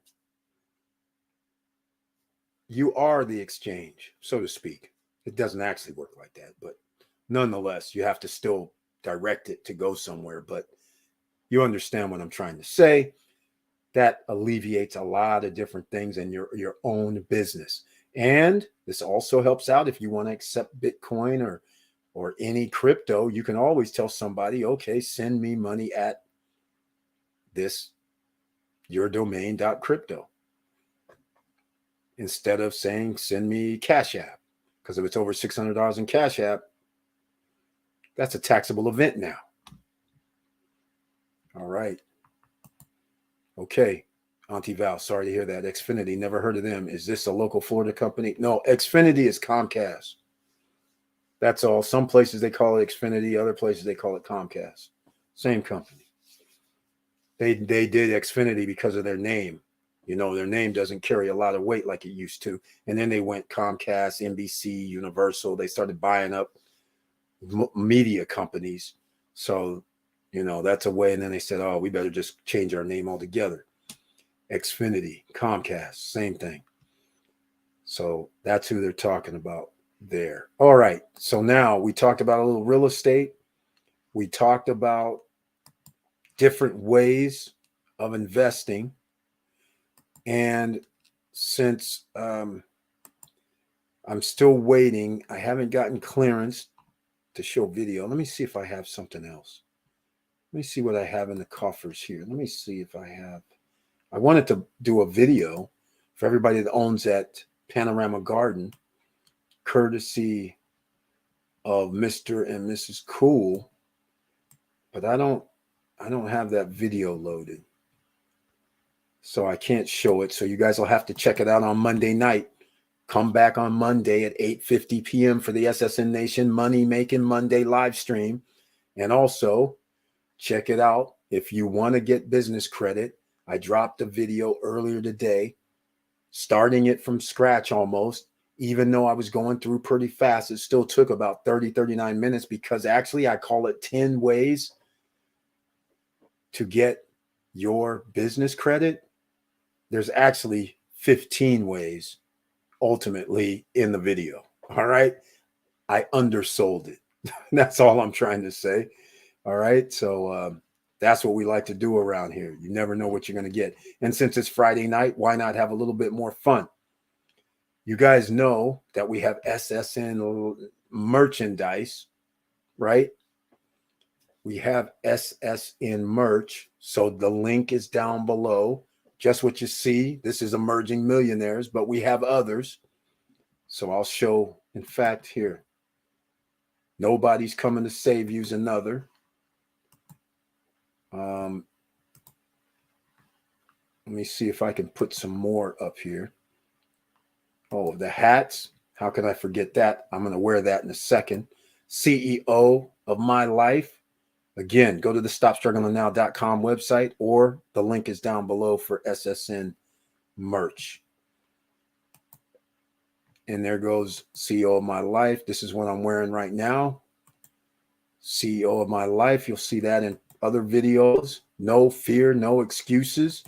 You are the exchange, so to speak. It doesn't actually work like that, but nonetheless, you have to still direct it to go somewhere. But you understand what I'm trying to say. That alleviates a lot of different things in your own business. And this also helps out if you want to accept Bitcoin or any crypto. You can always tell somebody, okay, send me money at this yourdomain.crypto instead of saying send me Cash App. Because if it's over $600 in Cash App, that's a taxable event now. All right. Okay. Auntie Val, sorry to hear that. Xfinity, never heard of them. Is this a local Florida company? No, Xfinity is Comcast. That's all. Some places they call it Xfinity, other places they call it Comcast. Same company. They did Xfinity because of their name. You know, their name doesn't carry a lot of weight like it used to. And then they went Comcast, NBC, Universal. They started buying up media companies. So, you know, that's a way. And then they said, oh, we better just change our name altogether. Xfinity, Comcast, same thing. So that's who they're talking about there. All right. So now we talked about a little real estate. We talked about different ways of investing. And since I'm still waiting, I haven't gotten clearance to show video. Let me see if I have something else. Let me see what I have in the coffers here. Let me see if I have. I wanted to do a video for everybody that owns that Panorama Garden, courtesy of Mr. and Mrs. Cool, but I don't have that video loaded. So I can't show it. So you guys will have to check it out on Monday night. Come back on Monday at 8:50 p.m. for the SSN Nation Money Making Monday live stream. And also check it out if you want to get business credit. I dropped a video earlier today, starting it from scratch almost. Even though I was going through pretty fast, it still took about 39 minutes because actually I call it 10 ways to get your business credit. There's actually 15 ways ultimately in the video. All right. I undersold it. That's all I'm trying to say. All right. So that's what we like to do around here. You never know what you're going to get. And since it's Friday night, why not have a little bit more fun? You guys know that we have SSN merchandise, right? We have SSN merch. So the link is down below. Just what you see. This is Emerging Millionaires, but we have others. So I'll show, in fact, here. Nobody's Coming to Save You's another. Let me see if I can put some more up here. Oh, the hats. How can I forget that? I'm going to wear that in a second. CEO of My Life. Again, go to the StopStrugglingNow.com website, or the link is down below for SSN merch. And there goes CEO of My Life. This is what I'm wearing right now. CEO of My Life. You'll see that in other videos. No fear, no excuses.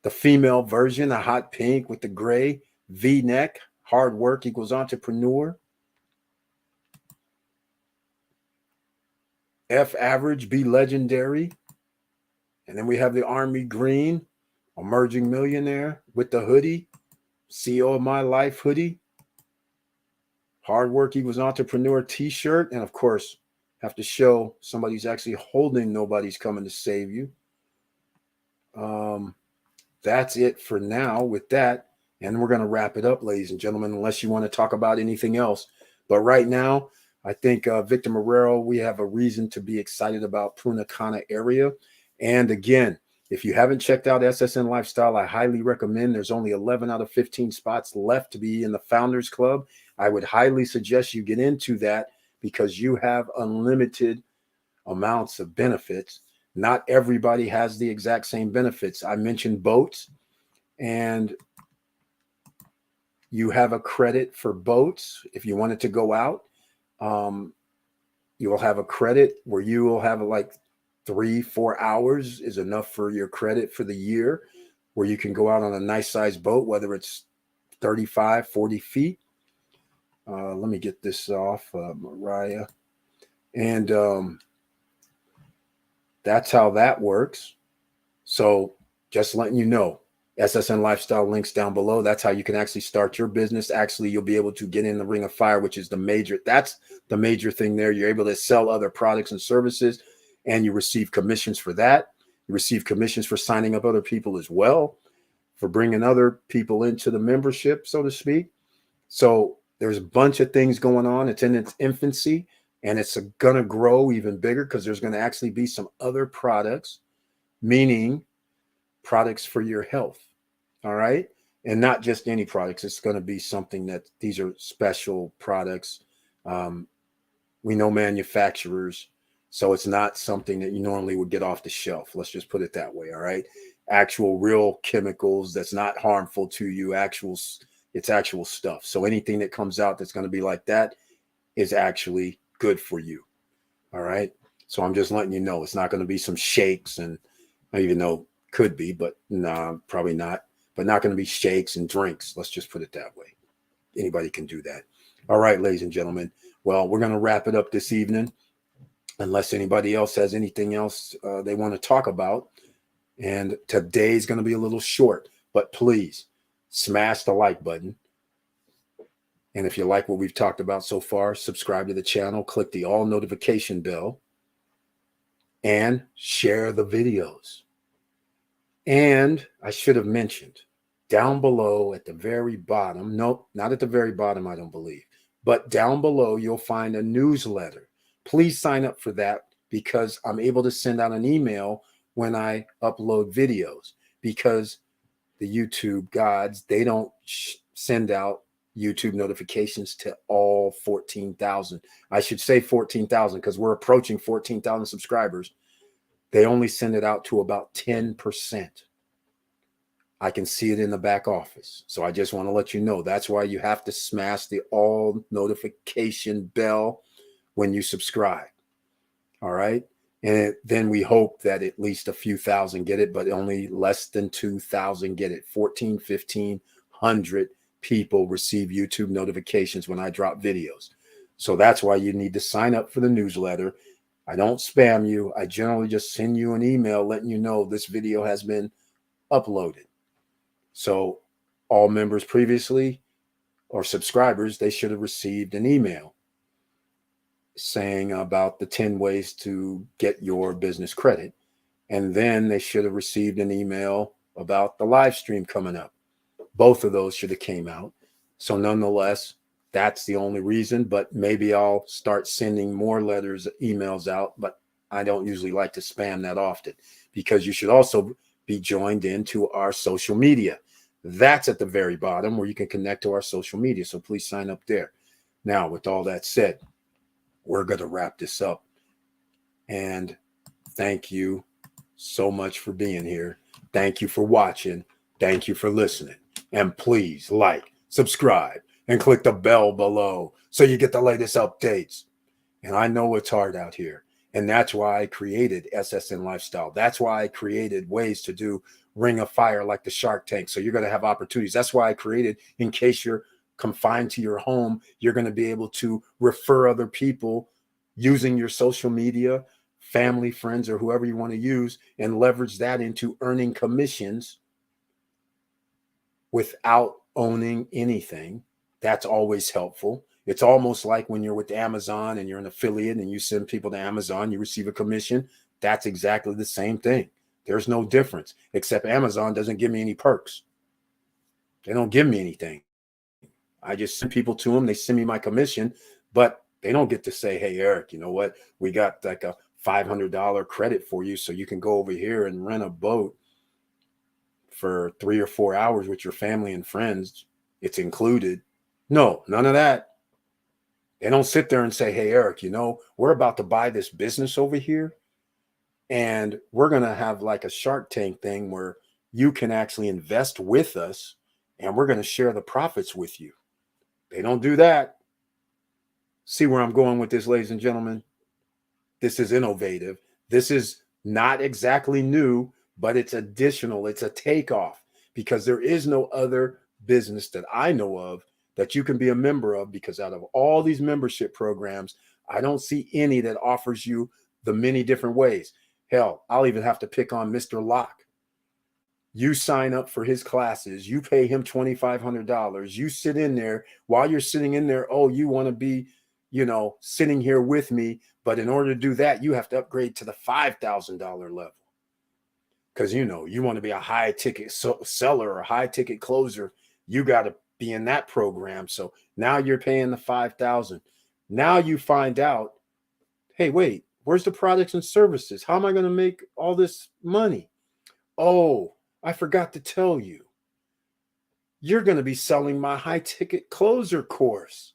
The female version, a hot pink with the gray V-neck. Hard work equals entrepreneur. F average, be legendary. And then we have the army green, Emerging Millionaire with the hoodie. CEO of My Life hoodie. Hard work equals entrepreneur t-shirt. And of course, have to show somebody's actually holding Nobody's Coming to Save You. That's it for now with that. And we're going to wrap it up, ladies and gentlemen, unless you want to talk about anything else. But right now, I think Victor Marrero, we have a reason to be excited about Punta Cana area. And again, if you haven't checked out SSN Lifestyle, I highly recommend. There's only 11 out of 15 spots left to be in the Founders Club. I would highly suggest you get into that because you have unlimited amounts of benefits. Not everybody has the exact same benefits. I mentioned boats, and you have a credit for boats. If you wanted to go out, you will have a credit where you will have like 3-4 hours is enough for your credit for the year, where you can go out on a nice sized boat, whether it's 35, 40 feet. Let me get this off, Mariah. And that's how that works. So just letting you know, SSN Lifestyle links down below. That's how you can actually start your business. Actually, you'll be able to get in the ring of fire, which is that's the major thing there. You're able to sell other products and services, and you receive commissions for that. You receive commissions for signing up other people as well, for bringing other people into the membership, so to speak. So there's a bunch of things going on. It's in its infancy, and it's going to grow even bigger because there's going to actually be some other products, meaning products for your health. All right. And not just any products. It's going to be something that these are special products. We know manufacturers, so it's not something that you normally would get off the shelf. Let's just put it that way. All right. Actual real chemicals that's not harmful to you. It's actual stuff. So anything that comes out that's going to be like that is actually good for you. All right. So I'm just letting you know it's not going to be some shakes, and even though could be, but nah, probably not. But not going to be shakes and drinks. Let's just put it that way. Anybody can do that. All right, ladies and gentlemen. Well, we're going to wrap it up this evening, unless anybody else has anything else they want to talk about. And today's going to be a little short, but please smash the like button. And if you like what we've talked about so far, subscribe to the channel, click the all notification bell, and share the videos. And I should have mentioned, down below at the very bottom, nope, not at the very bottom, I don't believe, but down below, you'll find a newsletter. Please sign up for that, because I'm able to send out an email when I upload videos, because the YouTube gods, they don't send out YouTube notifications to all 14,000. I should say 14,000 because we're approaching 14,000 subscribers. They only send it out to about 10%. I can see it in the back office. So I just want to let you know, that's why you have to smash the all notification bell when you subscribe. All right. And then we hope that at least a few thousand get it, but only less than 2,000 get it. 1,500 people receive YouTube notifications when I drop videos. So that's why you need to sign up for the newsletter. I don't spam you. I generally just send you an email letting you know this video has been uploaded. So all members previously or subscribers, they should have received an email saying about the 10 ways to get your business credit. And then they should have received an email about the live stream coming up. Both of those should have came out. So nonetheless, that's the only reason, but maybe I'll start sending more emails out, but I don't usually like to spam that often, because you should also be joined into our social media. That's at the very bottom where you can connect to our social media. So please sign up there. Now, with all that said, we're going to wrap this up. And thank you so much for being here. Thank you for watching. Thank you for listening. And please like, subscribe, and click the bell below so you get the latest updates. And I know it's hard out here. And that's why I created SSN Lifestyle. That's why I created ways to do Ring of Fire like the Shark Tank. So you're going to have opportunities. That's why I created, in case you're confined to your home, you're going to be able to refer other people using your social media, family, friends, or whoever you want to use, and leverage that into earning commissions without owning anything. That's always helpful. It's almost like when you're with Amazon and you're an affiliate and you send people to Amazon, you receive a commission. That's exactly the same thing. There's no difference, except Amazon doesn't give me any perks. They don't give me anything. I just send people to them. They send me my commission, but they don't get to say, hey, Eric, you know what? We got like a $500 credit for you, so you can go over here and rent a boat for 3 or 4 hours with your family and friends. It's included. No, none of that. They don't sit there and say, hey, Eric, you know, we're about to buy this business over here, and we're going to have like a Shark Tank thing where you can actually invest with us, and we're going to share the profits with you. They don't do that. See where I'm going with this, ladies and gentlemen? This is innovative. This is Not exactly new, but it's additional. It's a takeoff because there is no other business that I know of that you can be a member of, because out of all these membership programs, I don't see any that offers you the many different ways. Hell, I'll even have to pick on Mr. Locke. You sign up for his classes, you pay him $2,500. You sit in there. While you're sitting in there, oh, you want to be, sitting here with me. But in order to do that, you have to upgrade to the $5,000 level. Because, you want to be a high ticket seller or high ticket closer. You got to be in that program. So now you're paying the $5,000. Now you find out, hey, wait, where's the products and services? How am I going to make all this money? Oh, I forgot to tell you. You're going to be selling my high ticket closer course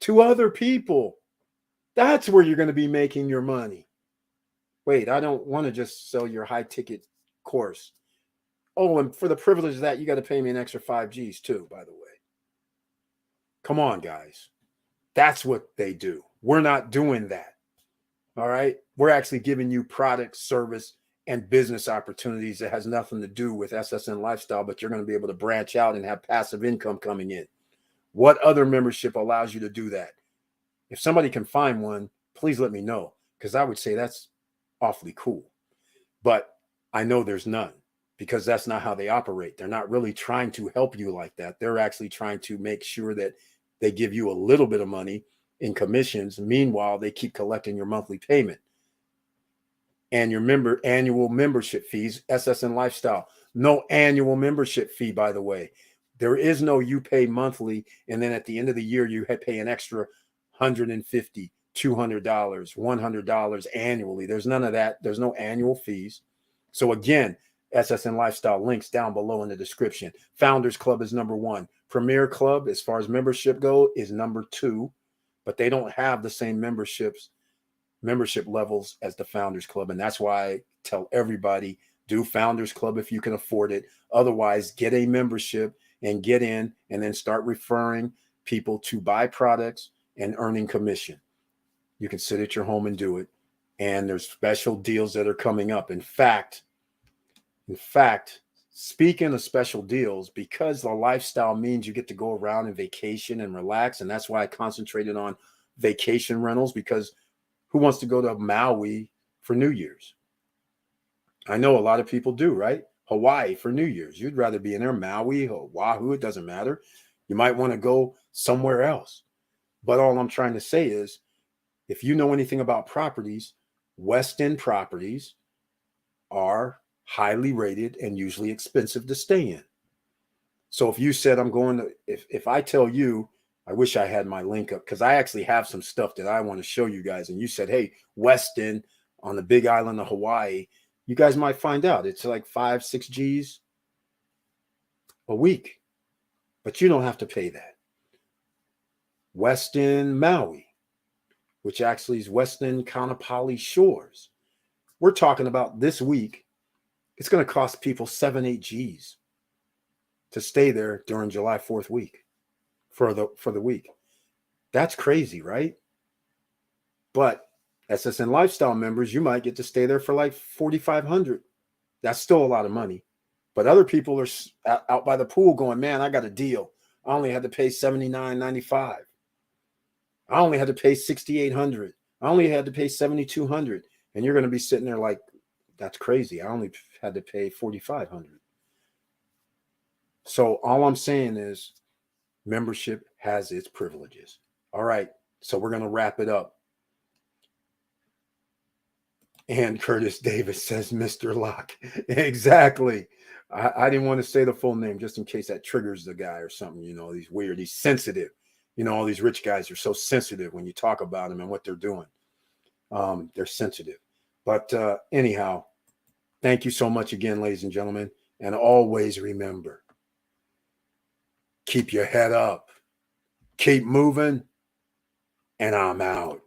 to other people. That's where you're going to be making your money. Wait, I don't want to just sell your high ticket course. Oh, and for the privilege of that, you got to pay me an extra 5Gs too, by the way. Come on, guys. That's what they do. We're not doing that. All right. We're actually giving you product, service, and business opportunities that has nothing to do with SSN lifestyle, but you're going to be able to branch out and have passive income coming in. What other membership allows you to do that? If somebody can find one, please let me know, because I would say that's awfully cool. But I know there's none, because that's not how they operate. They're not really trying to help you like that. They're actually trying to make sure that they give you a little bit of money in commissions. Meanwhile, they keep collecting your monthly payment and your annual membership fees. SSN Lifestyle, no annual membership fee, by the way. There is no you pay monthly, and then at the end of the year, you pay an extra $150, $200, $100 annually. There's none of that. There's no annual fees. So again, SSN Lifestyle, links down below in the description. Founders Club is number 1. Premier Club, as far as membership go, is number 2, but they don't have the same membership levels as the Founders Club. And that's why I tell everybody, do Founders Club if you can afford it. Otherwise, get a membership and get in, and then start referring people to buy products and earning commission. You can sit at your home and do it. And there's special deals that are coming up. In fact, speaking of special deals, because the lifestyle means you get to go around and vacation and relax. And that's why I concentrated on vacation rentals, because who wants to go to Maui for New Year's? I know a lot of people do, right? Hawaii for New Year's. You'd rather be in there. Maui, Oahu, it doesn't matter. You might want to go somewhere else. But all I'm trying to say is, if you know anything about properties, West End properties are highly rated and usually expensive to stay in. So if you said, I'm going to, if I tell you, I wish I had my link up, because I actually have some stuff that I want to show you guys. And you said, hey, West End on the big island of Hawaii, you guys might find out it's like 5-6 G's a week, but you don't have to pay that. West End Maui, which actually is West End Kaanapali Shores. We're talking about this week. It's going to cost people 7-8 G's to stay there during July 4th week for the week. That's crazy, right? But SSN Lifestyle members, you might get to stay there for like $4,500. That's still a lot of money. But other people are out by the pool going, man, I got a deal. I only had to pay $79.95. I only had to pay $6,800. I only had to pay $7,200. And you're going to be sitting there like, that's crazy. I only had to pay $4,500. So all I'm saying is, membership has its privileges. All right. So we're going to wrap it up. And Curtis Davis says, Mr. Locke. Exactly. I didn't want to say the full name just in case that triggers the guy or something. He's sensitive. All these rich guys are so sensitive when you talk about them and what they're doing. They're sensitive. But anyhow, thank you so much again, ladies and gentlemen. And always remember, keep your head up, keep moving, and I'm out.